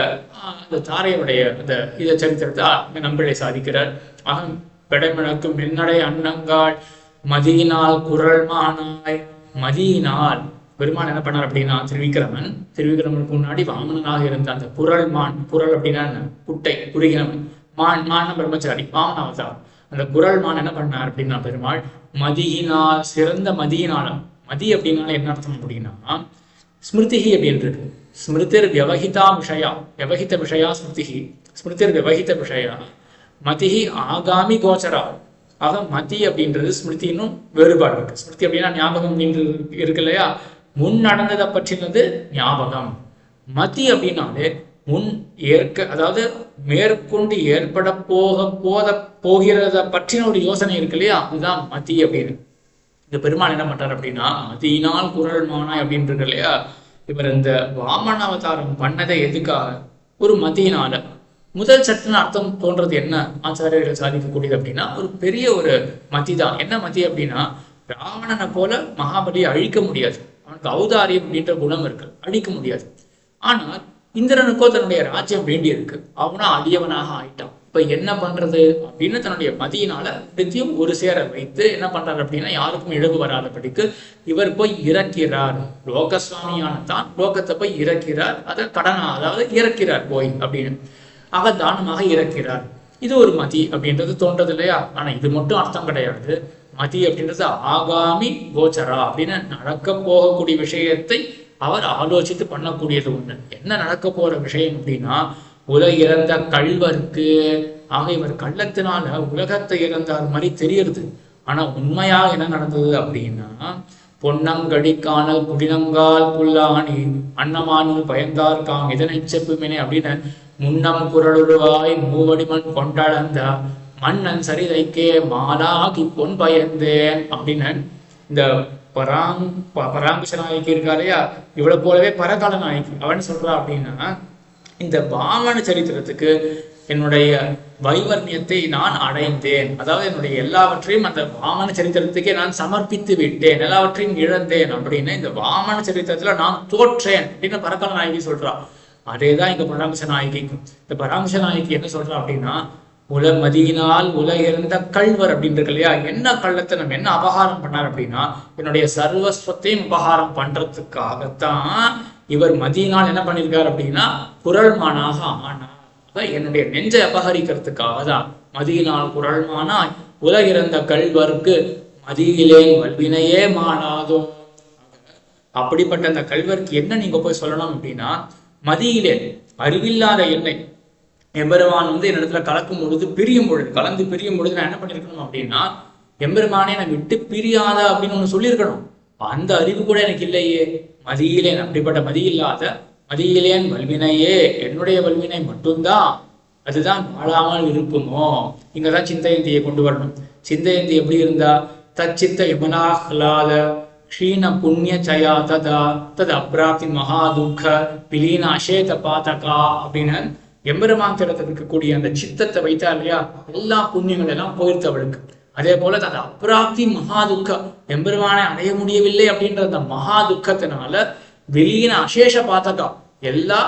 [SPEAKER 1] அந்த தாரையுடைய அந்த இதை சரித்திரத்தை நம்பிளை சாதிக்கிறார். அகம் பெடைமணக்கும் மென்னடை அன்னங்காள் மதியினால் குரல் மானாய். மதியினால் பெருமான் என்ன பண்ணார் அப்படின்னா, திருவிக்கிரமனுக்கு முன்னாடி வாமனனாக இருந்த அந்த குரல்மான், குரல் அப்படின்னா குட்டை குறுகினவன், மான் பிரம்மச்சாரி வாமன அவதாரம். அந்த குரல்மான் என்ன பண்ணார் அப்படின்னா, பெருமாள் மதியினால், சிறந்த மதியினாலும். மதி அப்படின்னால என்ன அர்த்தம் அப்படின்னா, ஸ்மிருதிஹி அப்படின்றது, ஸ்மிருதிர் வியவஹிதா விஷயா, வியவஹித விஷயா ஸ்மிருதிஹி, ஸ்மிருதிர் வியவஹித விஷயா மதிஹி ஆகாமி கோச்சரா. ஆக மதி அப்படின்றது ஸ்மிருதினும் வேறுபாடு இருக்கு. ஸ்மிருதி அப்படின்னா ஞாபகம் இருக்கு இல்லையா, முன் நடந்ததை பற்றினது ஞாபகம். மதி அப்படின்னாலே முன் அதாவது மேற்கொண்டு ஏற்பட போகிறத பற்றின ஒரு யோசனை இருக்கு இல்லையா, அதுதான் மதி அப்படின்னு. இந்த பெருமாள் என்ன பண்றாரு அப்படின்னா, மதியினால் குரல் மானாய் அப்படின்னு இருக்கு இல்லையா, இவர் இந்த வாமன அவதாரம் பண்ணதை எதுக்காக? ஒரு மதியினால. முதல் சட்டுன்னு அர்த்தம் தோன்றது என்ன ஆச்சாரியர்கள் சாதிக்கக்கூடியது அப்படின்னா, ஒரு பெரிய ஒரு மதி தான். என்ன மதி அப்படின்னா, ராவணனை போல மகாபலியை அழிக்க முடியாது, அவனுக்கு ஔதாரியம் அப்படின்ற குணம் இருக்கு, அழிக்க முடியாது. ஆனால் இந்திரனுக்கோ தன்னுடைய ராஜ்யம் வேண்டி இருக்கு, அவனா அடியவனாக ஆயிட்டான். இப்ப என்ன பண்றது அப்படின்னு தன்னுடைய மதியினால நித்தியம் ஒரு சேர வைத்து என்ன பண்றாரு அப்படின்னா, யாருக்கும் இழவு வராதபடிக்கு இவர் போய் இறக்கிறார். லோகசுவாமியான தான் லோகத்தை போய் இறக்கிறார், அதை கடனா அதாவது இறக்கிறார் போய் அப்படின்னு தானமாக இறக்கிறார். இது ஒரு மதி அப்படின்றது தோன்றது இல்லையா. ஆனா இது மட்டும் அர்த்தம் கிடையாது. மதி அப்படின்றது ஆகாமி கோச்சரா அப்படின்னு நடக்க போகக்கூடிய விஷயத்தை அவர் ஆலோசித்து பண்ணக்கூடியது ஒண்ணு. என்ன நடக்க போற விஷயம் அப்படின்னா, உலக இறந்த கள்வருக்கு ஆக இவர் கள்ளத்தினால உலகத்தை இறந்தார் மாதிரி தெரியுது. ஆனா உண்மையாக என்ன நடந்தது அப்படின்னா, பொன்னங்கடிக்கானல் குடினங்கால் புல்லாணி அன்னமானுள் பயந்தார்காம் இதனை செப்புமினே அப்படின்னு முன்னம் குரலுருவாய் மூவடிமண் கொண்டளந்த மன்னன் சரிதைக்கே மாலாகி பொன் பயந்தேன் அப்படின்னு இந்த பராங்குஷ நாயகி இருக்கா இல்லையா, இவ்வளவு போலவே பரகால நாயகி அவன் சொல்றா அப்படின்னா, இந்த வாமன சரித்திரத்துக்கு என்னுடைய வைவர்ணியத்தை நான் அடைந்தேன், அதாவது என்னுடைய எல்லாவற்றையும் அந்த வாமன சரித்திரத்துக்கே நான் சமர்ப்பித்து விட்டேன், எல்லாவற்றையும் இழந்தேன் அப்படின்னு இந்த வாமன சரித்திரத்துல நான் தோற்றேன் அப்படின்னு பரகால நாயகி சொல்றா. அதேதான் இங்க பராங்குஷ நாயகிக்கு. இந்த பராங்குஷ நாயகி என்ன சொல்றா அப்படின்னா, மதியினால் உலகிருந்த கள்வர் அப்படின்னு இருக்கு இல்லையா, என்ன கள்ளத்தை நம்ம என்ன அபகாரம் பண்ணார் அப்படின்னா, என்னுடைய சர்வஸ்வத்தையும் அபகாரம் பண்றதுக்காகத்தான் இவர் மதியினால் என்ன பண்ணியிருக்காரு அப்படின்னா குரல்மானாக ஆனார். என்னுடைய நெஞ்சை அபகரிக்கிறதுக்காக தான் மதியினால் குரல்மானாய் உலகிருந்த கள்வருக்கு மதியிலேன் வல்வினையே மானாதோ. அப்படிப்பட்ட அந்த கள்வருக்கு என்ன நீங்க போய் சொல்லணும் அப்படின்னா, மதியிலே அறிவில்லாத என்னை எம்பெருமான் என்னிடத்துல கலக்கும் பொழுது பிரியும் பொழுது கலந்து பிரியும் பொழுது நான் என்ன பண்ணிருக்கணும் அப்படின்னா, எம்பெருமானே நான் விட்டு பிரியாத அப்படின்னு ஒண்ணு சொல்லியிருக்கணும். அந்த அறிவு கூட எனக்கு இல்லையே. மதியிலேன் அப்படிப்பட்ட மதி இல்லாத மதியிலேன் வல்வினையே, என்னுடைய வல்வினை மட்டும்தான் அதுதான் வாழாமல் இருக்குமோ. இங்கதான் சிந்தையந்தியை கொண்டு வரணும். சிந்தையந்தி எப்படி இருந்தா, தச்சித்த யமனாஹ்லாத க்ஷீண புண்ணிய சயா ததா தது அப்ராப்தி மகா துக்க பிலீன அசேத பாதகா அப்படின்னு எம்பெருமான் திறத்தில் இருக்கக்கூடிய அந்த சித்தத்தை வைத்தா இல்லையா, எல்லா புண்ணியங்கள் எல்லாம் போயிடுத்து அவளுக்கு. அதே போல அது அப்ராப்தி மகா துக்கம், எம்பெருமானை அடைய முடியவில்லை அப்படின்ற அந்த மகா துக்கத்தினால விலீன அசேஷ பாதகம், எல்லா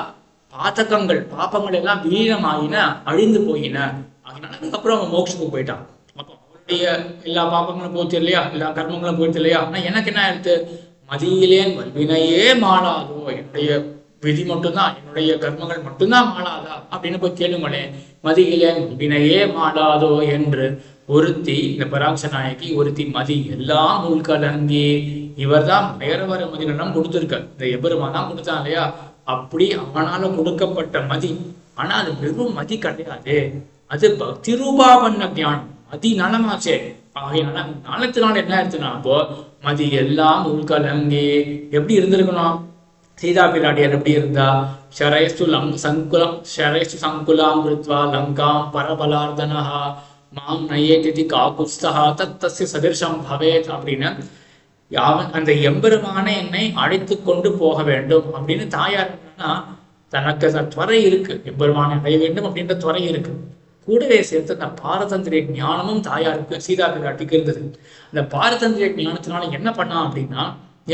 [SPEAKER 1] பாதகங்கள் பாப்பங்கள் எல்லாம் விலீனமாயின, அழிந்து போயின. அதனால அதுக்கப்புறம் அவன் மோட்சத்துக்கு போயிட்டான். அப்போ அவருடைய எல்லா பாப்பங்களும் போச்சு இல்லையா, எல்லா கர்மங்களும் போயிடுச்சு இல்லையா. ஆனா எனக்கு என்ன ஆயிடுத்து, மதியிலேன் வல்வினையே மாளாதோ, என்னுடைய விதி மட்டும்தான், என்னுடைய கர்மங்கள் மட்டும்தான் மாளாதா அப்படின்னு போய் கேளுங்களேன். மதியிலேன் வல்வினையே மாளாதோ என்று ஒருத்தி, இந்த பராங்ச நாயகி ஒருத்தி மதி எல்லாம் உள்கலங்கி, இவர் தான் வேற வேற மதியெல்லாம் கொடுத்துருக்கார், இந்த எபெருமான் தான் கொடுத்தான் இல்லையா. அப்படி அவனால கொடுக்கப்பட்ட மதி, ஆனா அது வெறும் மதி கிடையாது, அது பக்தி ரூபா பண்ண ஞானம், மதி நலமாச்சே. ஆகையினால நலத்தினால என்ன ஆயிடுச்சுன்னா, அப்போ மதி எல்லாம் உள்கலங்கி எப்படி இருந்திருக்கணும், சீதா பிராட்டியார் எப்படி இருந்தா, ஷரயஸ்து சங்குலாம் கிருத்வா லங்காம் பரபலார்தனஹா மாம் நயேதி காகுஸ்தஹா தத்தஸ்ய சதிர்ஷம் பவேத் அப்படின்னு அந்த எம்பெருமானே என்னை அழைத்து கொண்டு போக வேண்டும் அப்படின்னு தாயார் என்னன்னா, தனக்கு துறை இருக்கு, எம்பெருமானை அடைய வேண்டும் அப்படின்ற துறை இருக்கு. கூடவே சேர்த்து அந்த பாரதந்திரிய ஞானமும் தாயாருக்கு சீதா பிராட்டிக்கு இருந்தது. அந்த பாரதந்திரிய ஞானத்தினால என்ன பண்ணா அப்படின்னா,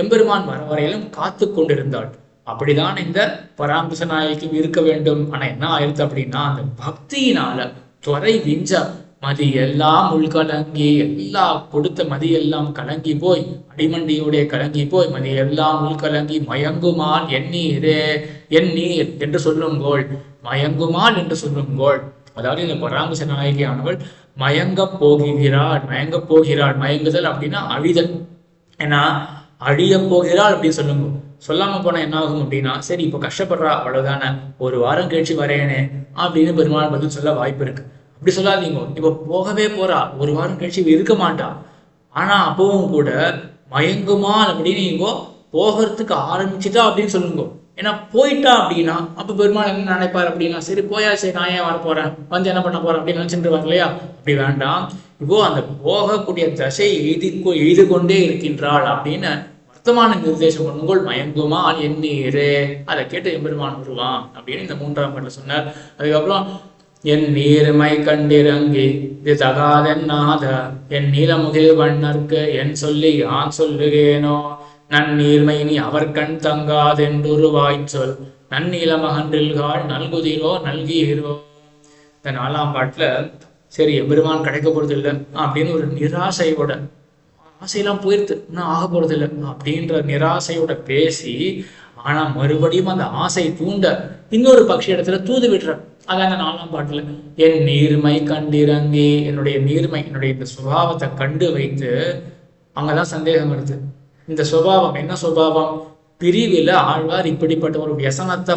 [SPEAKER 1] எம்பெருமான் வர வரையிலும் காத்து கொண்டிருந்தாள். அப்படிதான் இந்த பராங்குச நாயகி இருக்க வேண்டும். ஆனா என்ன ஆயிடுச்சு அப்படின்னா, அந்த பக்தியினால துறை விஞ்ச மதி எல்லாம் உள்கலங்கி, எல்லா கொடுத்த மதி எல்லாம் கலங்கி போய், அடிமண்டியோடைய கலங்கி போய் மதி எல்லாம் உள்கலங்கி மயங்குமால் எண்ணீரே எண்ணீர் என்று சொல்லுங்கோள், மயங்குமால் என்று சொல்லுங்கோள். அதாவது இந்த பராங்குச நாயகியானவள் மயங்க போகிறாள், மயங்க போகிறாள். மயங்குதல் அப்படின்னா அழிதல், ஏன்னா அழிய போகிறாள் அப்படின்னு சொல்லுங்க. சொல்லாம போனா என்ன ஆகும் அப்படின்னா, சரி இப்ப கஷ்டப்படுறா அவ்வளவுதானே, ஒரு வாரம் கழிச்சு வரேனே அப்படின்னு பெருமாள் பதில் சொல்ல வாய்ப்பு இருக்கு. அப்படி சொல்லாதீங்க, இப்ப போகவே போறா, ஒரு வாரம் கழிச்சு இருக்க மாட்டா, ஆனா அப்பவும் கூட மயங்குமால் அப்படின்னு நீங்க போகிறதுக்கு ஆரம்பிச்சுட்டா அப்படின்னு சொல்லுங்க. ஏன்னா போயிட்டா அப்படின்னா அப்ப பெருமாள் என்ன நினைப்பார் அப்படின்னா, சரி போயாச்சு, நான் ஏன் வர போறேன், வந்து என்ன பண்ண போறேன் அப்படின்னு நினைச்சுட்டு வர இல்லையா? அப்படி வேண்டாம். இப்போ அந்த போகக்கூடிய தசை எய்து கொண்டே இருக்கின்றாள் அப்படின்னு வர்த்தமான நிர்தேசம் பண்ணுங்கள். மயங்குமால் எண்ணீரே, அதை கேட்டு எம்பெருமான் வருவான் அப்படின்னு இந்த 3ஆம் பாட்டுல சொன்னார். அதுக்கப்புறம் என் நீர்மை கண்டிறங்கி இது தகாதென்னாத என் நீலமுகில் வண்ணர்க்கு என் சொல்லி யான் சொல்லுகேனோ நன்னீர்மை நீ அவர் கண் தங்காதென்றொரு வாய்ச்சொல் நன்னீலமகன்றில்காள் நல்குதிரோ நல்கீரோ. இந்த 4ஆம் பாட்டுல சரி எம்பெருமான் கிடைக்க போறது இல்லை அப்படின்னு ஒரு நிராசையோட, ஆசையெல்லாம் போயிடுது, இன்னும் ஆக போறது இல்லை அப்படின்ற நிராசையோட பேசி, ஆனா மறுபடியும் அந்த ஆசை தூண்ட இன்னொரு பட்சி இடத்துல தூது விடுற. அதான் இந்த 4ஆம் பாட்டுல என் நீர்மை கண்டிறங்கி, என்னுடைய நீர்மை, என்னுடைய இந்த சுபாவத்தை கண்டு வைத்து, அங்கதான் சந்தேகம் வருது. இந்த சுபாவம் என்ன சுபாவம்? பிரிவில ஆழ்வார் இப்படிப்பட்ட ஒரு வியசனத்தை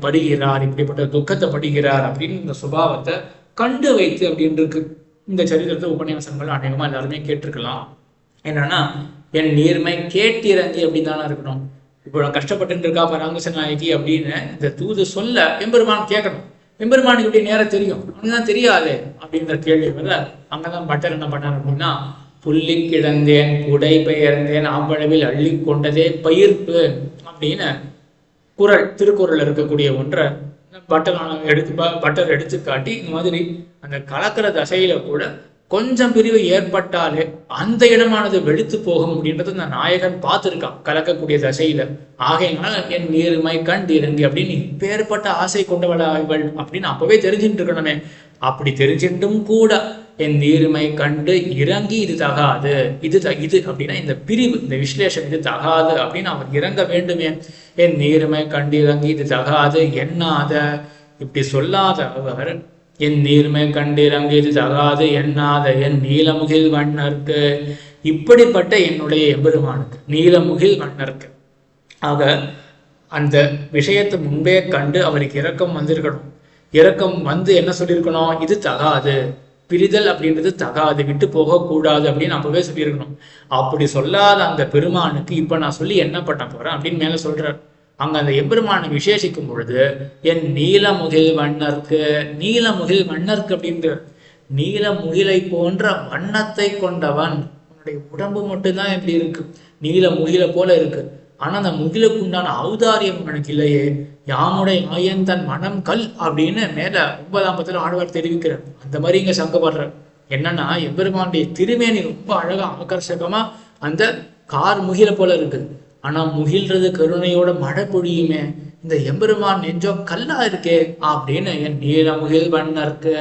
[SPEAKER 1] படுகிறார், இப்படிப்பட்ட துக்கத்தை படுகிறார் அப்படின்னு இந்த சுபாவத்தை கண்டு வைத்து அப்படின்னு இருக்கு. இந்த சரித்திரத்தை உபன்யாசங்கள் அநேகமா எல்லாருமே கேட்டிருக்கலாம். என்னன்னா என் நீர்மை கேட்டிறங்கி அப்படின்னு தானே இருக்கணும். இப்போ நான் கஷ்டப்பட்டு இருக்கா பராங்குச நாயகி அப்படின்னு இந்த தூது சொல்ல எம்பெருமான் கேட்கணும். எம்பெருமானுக்கு இப்படி நேரம் தெரியும், அவனுக்குதான் தெரியாது அப்படின்ற கேள்வி வர அங்கதான் பட்டர் என்ன பண்ணார் அப்படின்னா, புள்ளி கிடந்தேன் புடை பெயர்ந்தேன் ஆம்பளவில் அள்ளி கொண்டதே பயிர்ப்பு அப்படின்னு குறள், திருக்குறள் இருக்கக்கூடிய ஒன்றை பட்டர் எடுத்து காட்டி, இந்த மாதிரி அந்த கலக்கிற தசையில கூட கொஞ்சம் பிரிவு ஏற்பட்டாலே அந்த இடமானது வெளுத்து போகும் அப்படின்றது இந்த நாயகன் பார்த்துருக்கான் கலக்கக்கூடிய தசையில. ஆகையினால என் நீர்மை கண்டு இறங்கி அப்படின்னு இப்பேற்பட்ட ஆசை கொண்டவளாய்கள் அப்படின்னு அப்பவே தெரிஞ்சுட்டு இருக்கணுமே. அப்படி தெரிஞ்சிட்டும் கூட என் நீர்மை கண்டு இறங்கி இது தகாது, இது அப்படின்னா இந்த பிரிவு, இந்த விஸ்லேஷன் இது தகாது அப்படின்னு அவர் இறங்க வேண்டுமே. என் நீர்மை கண்டு இறங்கி இது தகாது எண்ணாத, இப்படி சொல்லாத அவர் என் நீர்மை கண்டிறங்கி இது தகாது எண்ணாத என் நீலமுகில் வண்ணர்க்கு, இப்படிப்பட்ட என்னுடைய எம்பெருமானுக்கு, நீலமுகில் வண்ணர்க்கு. ஆக அந்த விஷயத்தை முன்பே கண்டு அவருக்கு இரக்கம் வந்திருக்கணும். இரக்கம் வந்து என்ன சொல்லியிருக்கணும்? இது தகாது, பிரிதல் அப்படின்றது தகாது, விட்டு போகக்கூடாது அப்படின்னு அப்பவே சொல்லியிருக்கணும். அப்படி சொல்லாத அந்த பெருமானுக்கு இப்ப நான் சொல்லி என்ன பண்ண போறேன் அப்படின்னு மேல சொல்றார். அங்க அந்த எம்பெருமானை விசேஷிக்கும் பொழுது என் நீலமுகில் வண்ணர்க்கு, நீலமுகில் வண்ணர்க்கு அப்படின்ற நீலமுகிலை போன்ற வண்ணத்தை கொண்டவன். உன்னுடைய உடம்பு மட்டும்தான் எப்படி இருக்கு, நீல முகிலை போல இருக்கு. ஆனா அந்த முகிலுக்கு உண்டான ஔதாரியம் எனக்கு இல்லையே. யாமுடைய ஆயன் தன் மனம் கல் அப்படின்னு மேல 9ஆம் பத்துல ஆழ்வார் தெரிவிக்கிறார். அந்த மாதிரி இங்க சங்கப்படுறார். என்னன்னா எம்பெருமானுடைய திருமேனி ரொம்ப அழகா ஆகர்ஷகமா அந்த கார் முகிலை போல இருக்கு. ஆனா முகில்றது கருணையோட மழை பொழியுமே, இந்த எம்பெருமான் நெஞ்சோ கல்லா இருக்கே அப்படின்னு என் நீலமுகில் வண்ணர்க்கு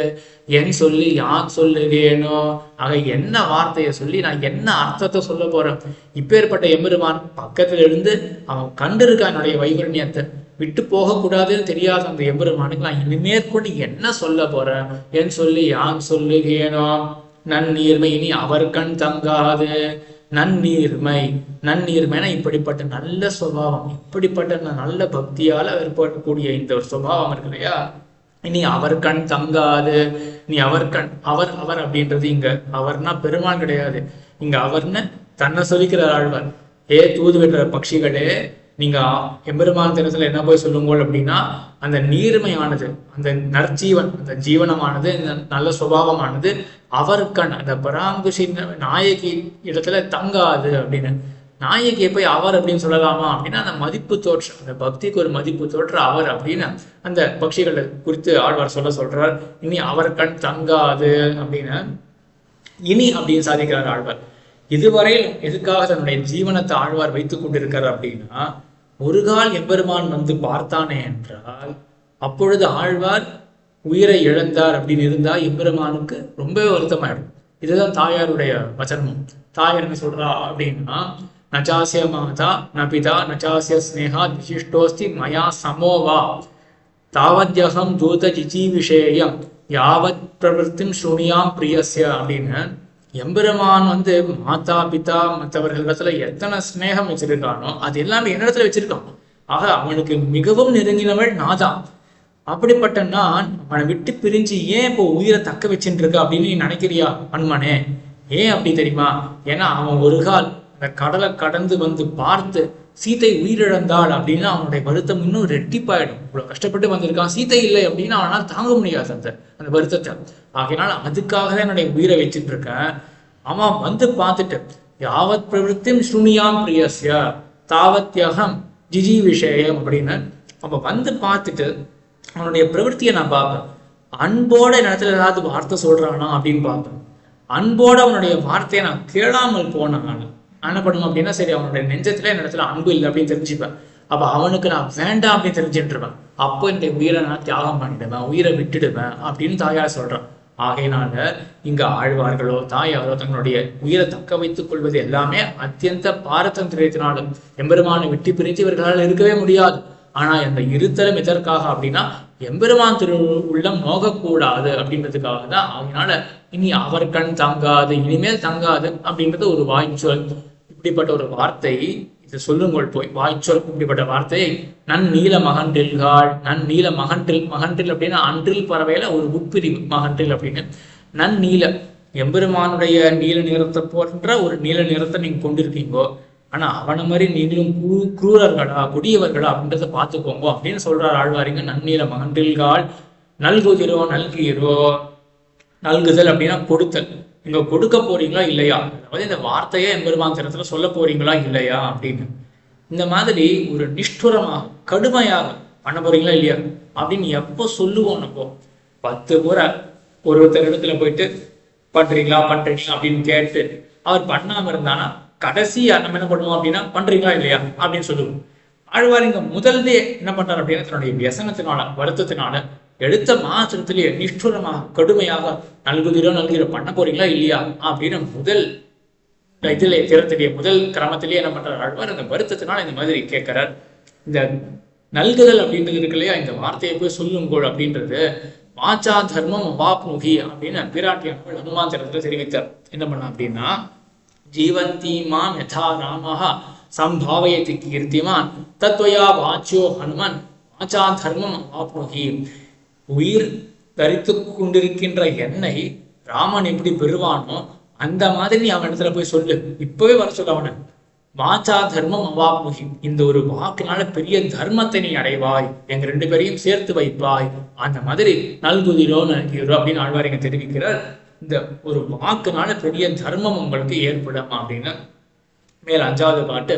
[SPEAKER 1] என் சொல்லி யான் சொல்லுவேனோ. ஆக என்ன வார்த்தையை சொல்லி நான் என்ன அர்த்தத்தை சொல்ல போறேன்? இப்பேற்பட்ட எம்பெருமான் பக்கத்துல இருந்து அவன் கண்டிருக்கான் என்னுடைய வைவர்ணியத்தை, விட்டு போகக்கூடாதுன்னு தெரியாத அந்த எம்பெருமானுக்கு நான் இனிமேற்கொண்டு என்ன சொல்ல போறேன்? என் சொல்லி யான் சொல்லுகேனோ. நன்னீர்மை இனி அவர் கண் தங்காது. நன்னீர்மை, நன்னீர்மைனா இப்படிப்பட்ட நல்ல சுபாவம், இப்படிப்பட்ட நல்ல பக்தியால ஏற்படக்கூடிய இந்த ஒரு சுபாவம் இருக்கு இல்லையா, இனி அவர் கண் தங்காது. நீ அவர் கண், அவர் அவர் அப்படின்றது இங்க அவர்னா பெருமாள் கிடையாது, இங்க அவர்னு தன்னை சொல்லிக்கிற ஆழ்வார். ஏ தூது விடுற பட்சிகளே, நீங்க எம்பெருமான் தினத்துல என்ன போய் சொல்லுங்கள் அப்படின்னா, அந்த நீர்மையானது, அந்த நற்ஜீவன், அந்த ஜீவனமானது, இந்த நல்ல சுபாவமானது அவர் கண், அந்த பராங்குஷி நாயகி இடத்துல தங்காது அப்படின்னு. நாயகியை போய் அவர் அப்படின்னு சொல்லலாமா அப்படின்னா, அந்த மதிப்பு தோற்றம், அந்த பக்திக்கு ஒரு மதிப்பு தோற்றம் அவர் அப்படின்னு அந்த பட்சிகளை குறித்து ஆழ்வார் சொல்றார். இனி அவர் கண் தங்காது அப்படின்னு இனி அப்படின்னு சாதிக்கிறார் ஆழ்வார். இதுவரையில் எதுக்காக தன்னுடைய ஜீவனத்தை ஆழ்வார் வைத்துக் கொண்டிருக்கிறார் அப்படின்னா, ஒரு கால் எம்பெருமான் வந்து பார்த்தானே என்றால் அப்பொழுது ஆழ்வார் உயிரை இழந்தார் அப்படின்னு இருந்தா எம்பெருமானுக்கு ரொம்பவே வருத்தமாயிடும். இதுதான் தாயாருடைய வச்சனமும். தாயார் என்ன சொல்றா அப்படின்னா, நச்சாசிய மாதா நபிதா நச்சாசிய ஸ்னேகா விசிஷ்டோஸ்தி மயா சமோவா தாவத்யகம் தூத ஜிஜி விஷேயம் யாவத் பிரவருத்தின் சுனியாம் பிரியஸ்ய அப்படின்னு. எம்பெருமான் வந்து மாதா பிதா மற்றவர்களிடத்துல எத்தனை ஸ்நேகம் வச்சிருக்கானோ அது எல்லாமே என்னிடத்துல வச்சிருக்கான். ஆக அவனுக்கு மிகவும் நெருங்கினவள் நாதான். அப்படிப்பட்ட நான் அவனை விட்டு பிரிஞ்சு ஏன் இப்போ உயிரை தக்க வச்சுட்டு இருக்க அப்படின்னு நீ நினைக்கிறியா அனுமனே? ஏன் அப்படி தெரியுமா? ஏன்னா அவன் ஒரு கால் அந்த கடலை கடந்து வந்து பார்த்து சீதை உயிரிழந்தாள் அப்படின்னா அவனுடைய வருத்தம் இன்னும் ரெட்டிப்பாயிடும். இவ்வளவு கஷ்டப்பட்டு வந்திருக்கான், சீதை இல்லை அப்படின்னா அவனால் தாங்க முடியாது அந்த வருத்தத்தை. ஆகையினால அதுக்காக தான் என்னுடைய உயிரை வச்சுட்டு இருக்கேன். அவன் வந்து பார்த்துட்டு யாவத் பிரவருத்தியும் ஸ்ருணியாம் பிரியஸ்ய தாவத்யகம் ஜிஜி விஷயம் அப்படின்னு அவன் வந்து பார்த்துட்டு அவனுடைய பிரவருத்தியை நான் பார்ப்பேன். அன்போட இடத்துல ஏதாவது வார்த்தை சொல்றானா அப்படின்னு பார்ப்பேன். அன்போட அவனுடைய வார்த்தையை நான் கேளாமல் போனேன். நான் என்ன பண்ணுவேன் அப்படின்னா, சரி அவனுடைய நெஞ்சத்துல என் இடத்துல அன்பு இல்லை அப்படின்னு தெரிஞ்சுப்பேன். அப்ப அவனுக்கு நான் வேண்டாம் அப்படின்னு தெரிஞ்சுட்டுருவேன். அப்போ என்னுடைய உயிரை நான் தியாகம் பண்ணிடுவேன், உயிரை விட்டுடுவேன் அப்படின்னு தாயார் சொல்றான். ஆகையினால இங்க ஆழ்வார்களோ தாயாரோ தங்களுடைய உயிரை தக்க வைத்துக் கொள்வது எல்லாமே அத்தியந்த பாரதந்திரியத்தினாலும் எம்பெருமானை விட்டு பிரித்து இவர்களால் இருக்கவே முடியாது. ஆனா அந்த இருத்தலும் எதற்காக அப்படின்னா எம்பெருமான் திரு உள்ளம் நோகக்கூடாது அப்படின்றதுக்காக தான். அதனால இனி அவர் கண் தங்காது, இனிமேல் தங்காது அப்படின்றது ஒரு வாய்ச்சொல். இப்படிப்பட்ட ஒரு வார்த்தை இது சொல்லுங்கள் போய் வாய்ச்சொல். இப்படிப்பட்ட வார்த்தையை நன்னீல மகன்றில்காள், நன்னீல மகன்றில் அப்படின்னா அன்றில் பறவையில ஒரு உட்பிரிவு மகன்றில் அப்படின்னு. நன்னீல எம்பெருமானுடைய நீல நிறத்தை போன்ற ஒரு நீல நிறத்தை நீங்க கொண்டிருக்கீங்கோ, ஆனா அவனை மாதிரி நீங்களும் குரூரர்களா கொடியவர்களா அப்படின்றத பார்த்துக்கோங்க அப்படின்னு சொல்றாரு ஆழ்வாரிங்க. நன்னீல மகன்றில்காள் நல்குதிரோ நல்கீரோ. நல்குதல் அப்படின்னா கொடுத்தல். நீங்க கொடுக்க போறீங்களா இல்லையா, அதாவது இந்த வார்த்தையை எம்பெருமான் திறத்துல சொல்ல போறீங்களா இல்லையா அப்படின்னு. இந்த மாதிரி ஒரு நிஷ்டுரமாக கடுமையாக பண்ண போறீங்களா இல்லையா அப்படின்னு எப்போ சொல்லுவோம். நம்ம 10 முறை ஒருத்தர் இடத்துல போயிட்டு பண்றீங்களா அப்படின்னு கேட்டு அவர் பண்ணாம இருந்தானா கடைசி நம்ம என்ன பண்ணுவோம் அப்படின்னா பண்றீங்களா இல்லையா அப்படின்னு சொல்லுவோம். ஆழ்வாரிங்க முதல்ல என்ன பண்றாரு அப்படின்னா தன்னுடைய வியசனத்தினால வருத்தத்தினால எடுத்த மாத்திரத்திலேயே நிஷ்டுரமாக கடுமையாக நல்குதிரோ பண்ண போறீங்களா இல்லையா அப்படின்னு முதல் இதுல திறத்திலேயே முதல் கிரமத்திலேயே என்ன பண்றாரு ஆழ்வார் அந்த வருத்தத்தினால இந்த மாதிரி கேட்கிறார். இந்த நல்குதல் அப்படின்றது இருக்கு இல்லையா, இந்த வார்த்தையை போய் சொல்லுங்கோள் அப்படின்றது வாச்சா தர்மம் அவாப்னுகி அப்படின்னு பிராட்டியானவள் ஹனுமான் திறத்துல தெரிவித்தார். என்ன பண்ண அப்படின்னா ஜீவந்தி மாம் யதா ராமஹ சம்பாவயதி கீர்த்திமான் தத்வயா வாச்சியோ ஹனுமன் வாச்சா தர்மம் அவாப்னுகி. உயிர் தரித்து கொண்டிருக்கின்ற என்னை ராமன் எப்படி பெறுவானோ அந்த மாதிரி நீ அவன் இடத்துல போய் சொல்லு, இப்பவே வர சொல்ல அவனை. வாச்சா தர்மம் அவாப்னுகி, இந்த ஒரு வாக்குனால பெரிய தர்மத்தை நீ அடைவாய், எங்க 2 பேரையும் சேர்த்து வைப்பாய். அந்த மாதிரி நல்குதிரோ நல்கிறோ அப்படின்னு ஆழ்வாரிங்க தெரிவிக்கிறார். இந்த ஒரு வாக்குனால பெரிய தர்மம் உங்களுக்கு ஏற்படும் அப்படின்னு. மேல் 5வது பாட்டு.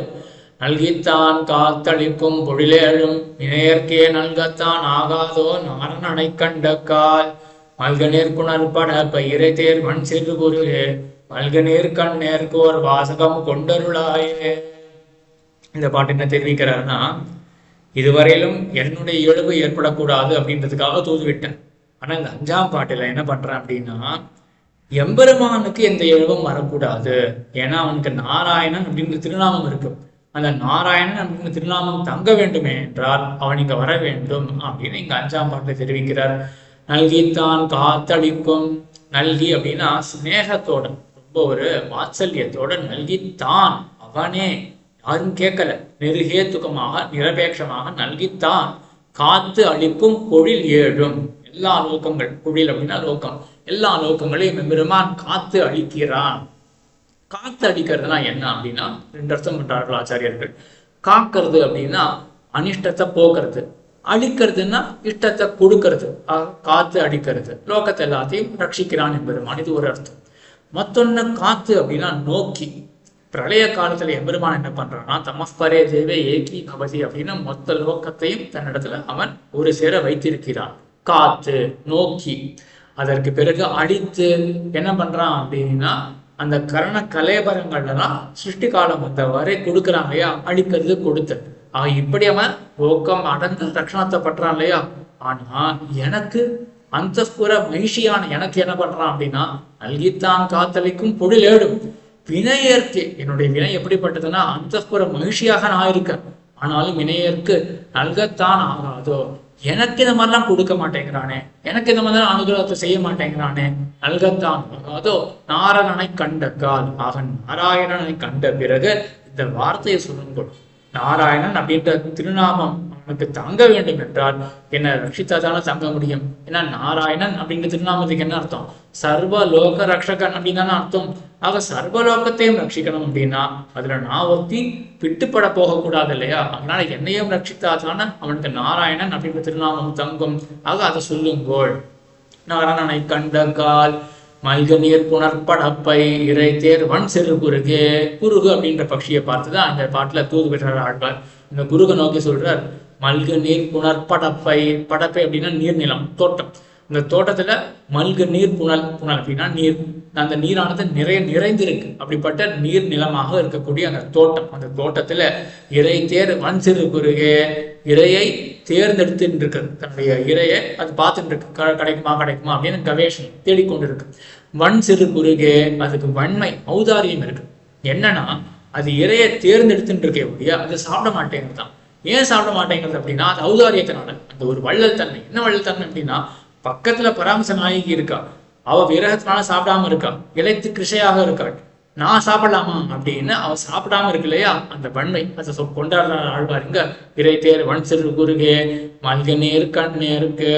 [SPEAKER 1] நல்கித்தான் காத்தளிக்கும் பொழிலேழும் இணையற்கே நல்கத்தான் ஆகாதோ நாரணனை கண்டக்கால் மல்கநீர் புணர்பட பயிரை தேர் மண் சிறு குருகே மல்கநீர் கண்ணேற்கோர் வாசகம் கொண்டருளாயே. இந்த பாட்டு என்ன தெரிவிக்கிறாருன்னா, இதுவரையிலும் என்னுடைய இழவு ஏற்படக்கூடாது அப்படின்றதுக்காக தூதுவிட்டேன். ஆனா இந்த 5ஆம் பாட்டுல என்ன பண்றேன் அப்படின்னா, எம்பெருமானுக்கு எந்த இழவும் வரக்கூடாது. ஏன்னா அவனுக்கு நாராயணன் அப்படின்ற திருநாமம் இருக்கு. அந்த நாராயணன் அப்படின்ற திருநாமம் தங்க வேண்டுமே என்றால் அவன் இங்க வர வேண்டும் அப்படின்னு இங்க 5ஆம் பாட்டுல தெரிவிக்கிறார். நல்கித்தான் காத்தளிக்கும். நல்கி அப்படின்னா சிநேகத்தோட ரொம்ப ஒரு வாத்சல்யத்தோட நல்கித்தான் அவனே, யாரும் கேட்கல, நெருகேத்துக்கமாக நிரபேட்சமாக நல்கித்தான் காத்து அளிக்கும் பொழில் ஏழும். எல்லா லோகங்கள், பொழில் அப்படின்னா லோகம், எல்லா லோகங்களையும் எம்பெருமான் காத்து அளிக்கிறான். காத்து அடிக்கிறதுனா என்ன அப்படின்னா 2 அர்த்தம் பண்றார்கள் ஆச்சாரியர்கள். காக்கிறது அப்படின்னா அனிஷ்டத்தை போக்குறது, அழிக்கிறதுன்னா இஷ்டத்தை கொடுக்கறது. காத்து அடிக்கிறது, லோகத்தை எல்லாத்தையும் ரட்சிக்கிறான் எம்பெருமான், இது ஒரு அர்த்தம். மத்தொன்னு காத்து அப்படின்னா நோக்கி. பிரளய காலத்துல எம்பெருமான் என்ன பண்றான்னா தமஸ்பரே தேவே ஏகி பவதி அப்படின்னு மொத்த லோகத்தையும் தன்னிடத்துல அவன் ஒரு சேர வைத்திருக்கிறான். காத்து நோக்கி. அதற்கு பிறகு அடித்து என்ன பண்றான் அப்படின்னா அந்த கரண கலேபரங்கள்லாம் சிருஷ்டி காலம் வந்த வரை கொடுக்குறான் இல்லையா, அடிக்கிறது கொடுத்தது. இப்படி அவன் ரோக்கம் அடர்ந்து ரட்சணத்தை பண்றான் இல்லையா. ஆனா எனக்கு அந்தஸ்புர மகிழ்ச்சியான எனக்கு என்ன பண்றான் அப்படின்னா நல்கித்தான் காத்தளிக்கும் பொழில் ஏடும். வினையேற்கு என்னுடைய வினை எப்படிப்பட்டதுன்னா அந்தஸ்புர மகிழ்ச்சியாக நான் இருக்கேன், ஆனாலும் வினையேற்கு நல்கத்தான் ஆகாதோ, எனக்கு இந்த மாதிரிலாம் கொடுக்க மாட்டேங்கிறானே, எனக்கு இந்த மாதிரிலாம் அனுகிரகத்தை செய்ய மாட்டேங்கிறானே, நல்கத்தான் ஆகாதோ நாராயணனை கண்ட கால். ஆக நாராயணனை கண்ட பிறகு இந்த வார்த்தையை சொல்லுங்கள். நாராயணன் அப்படின்ற திருநாமம் அவனுக்கு தங்க வேண்டும் என்றால் என்ன ரட்சித்தாதான தங்க முடியும். ஏன்னா நாராயணன் அப்படின்ற திருநாமத்துக்கு என்ன அர்த்தம்? சர்வலோக ரக்ஷகன் அப்படின்னு தானே அர்த்தம். ஆக சர்வலோகத்தையும் ரட்சிக்கணும் அப்படின்னா அதுல நான் ஒருத்தி விட்டுப்பட போகக்கூடாது இல்லையா? அதனால என்னையும் ரட்சித்தாதான அவனுக்கு நாராயணன் அப்படின்ற திருநாமம் தங்கும். ஆக அதை சொல்லுங்கோள். நாராயணனை கண்டகால் மல்க நீர் புனர்படப்பை இறை தேர் வன் சிறு குருகு. குருகு அப்படின்ற பட்சியை பார்த்துதான் அந்த பாட்டுல தூது பெற்றார் ஆழ்வார். இந்த குருகை நோக்கி சொல்றார், மல்க நீர் புனர்படப்பை. படப்பை அப்படின்னா நீர்நிலம், தோட்டம். இந்த தோட்டத்துல மல்க நீர் புனல். புனல் அப்படின்னா நீர். அந்த நீரானது நிறைந்திருக்கு. அப்படிப்பட்ட நீர் நிலமாக இருக்கக்கூடிய அந்த தோட்டம். அந்த தோட்டத்துல இறை தேர் வன் சிறு குருகே. இறையை தேர்ந்தெடுத்து இருக்கு. தன்னுடைய இறையை அது பார்த்துட்டு இருக்கு. கிடைக்குமா அப்படின்னு கவேஷம் தேடிக்கொண்டு இருக்கு. வன் சிறு குருகே, அதுக்கு வன்மை ஔதாரியம் இருக்கு. என்னன்னா அது இறையை தேர்ந்தெடுத்துட்டு இருக்கே ஒழிய அது சாப்பிட மாட்டேங்கிறது தான். ஏன் சாப்பிட மாட்டேங்கிறது அப்படின்னா அது ஔதாரியத்தினால. அந்த ஒரு வள்ளல் தன்மை. என்ன வள்ளல் தன்மை அப்படின்னா பக்கத்துல பராமரிச நாயகி இருக்கா, அவ விரகத்தினால சாப்பிடாம இருக்கா, இலைத்து கிருஷையாக இருக்காள், நான் சாப்பிடலாமா அப்படின்னு அவ சாப்பிடாம இருக்கு இல்லையா? அந்த வன்மை அதை கொண்டாடுற ஆழ்வார் இங்க. இறை தேர் வன் சிறு குருகே மல்க நீர் கண் இருக்கு.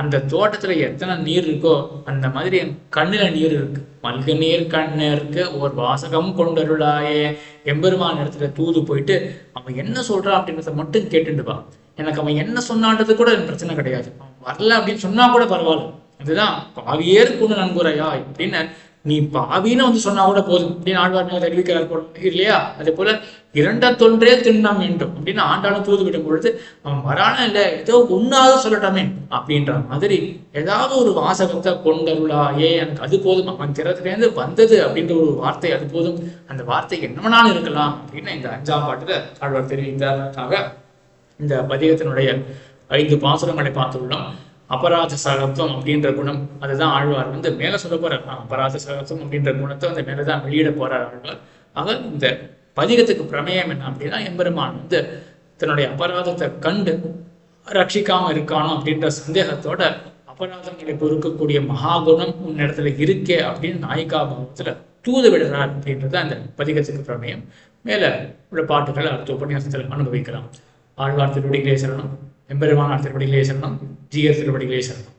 [SPEAKER 1] அந்த தோட்டத்துல எத்தனை நீர் இருக்கோ அந்த மாதிரி என் கண்ணுல நீர் இருக்கு. மல்க நீர் கண் இருக்கு ஒரு வாசகம் கொண்டருளாயே. எம்பெருமான் இடத்துல தூது போயிட்டு அவன் என்ன சொல்றான் அப்படின்றத மட்டும் கேட்டுட்டு வா. எனக்கு அவன் என்ன சொன்னான்றது கூட பிரச்சனை கிடையாது. அவன் வரல அப்படின்னு சொன்னா கூட பரவாயில்ல. அதுதான் பாவியேறு கொண்டு நன்குறையா அப்படின்னு நீ பாவின்னு வந்து சொன்னா கூட போதும் அப்படின்னு ஆழ்வார் தெரிவிக்கிறார் இல்லையா? அதே போல இரண்டத்தொன்றே திண்ணம் வேண்டும் அப்படின்னு ஆண்டாலும் தூது விடும் பொழுது அவன் வரான இல்லை ஏதோ ஒன்னாவது சொல்லட்டமே அப்படின்ற மாதிரி ஏதாவது ஒரு வாசகத்தை கொண்டருளா. எனக்கு அது போதும். அவன் திறத்திலேருந்து வந்தது அப்படின்ற ஒரு வார்த்தை அது போதும். அந்த வார்த்தை என்னவனாலும் இருக்கலாம் அப்படின்னு இந்த 5ஆம் பாட்டுல ஆழ்வார் தெரிவித்தார். இந்த பதிகத்தினுடைய 5 பாசுரங்களை பார்த்துள்ளோம். அபராத சகத்துவம் அப்படின்ற குணம் அதுதான் ஆழ்வார் வந்து மேல சொல்ல போறார். அபராத சகத்துவம் அப்படின்ற குணத்தை வந்து மேலதான் வெளியிட போறார் ஆழ்வார். ஆக இந்த பதிகத்துக்கு பிரமேயம் என்ன அப்படின்னா எம்பெருமான் வந்து தன்னுடைய அபராதத்தை கண்டு ரட்சிக்காம இருக்கானோ அப்படின்ற சந்தேகத்தோட அபராதங்களை பொறுக்கக்கூடிய மகாகுணம் உன்னிடத்துல இருக்கே அப்படின்னு நாயிகா பாவத்துல தூது விடுறார் அப்படின்றது அந்த பதிகத்துக்கு பிரமேயம். மேல உள்ள பாட்டுகளை அடுத்த உபன்யாசத்தில் அனுபவிக்கலாம். ஆழ்வார் திருவடிகளே சரணம். எம்பெருமானார் திருவடிகளே சரணம். ஜீயர் திருவடிகளே சரணம்.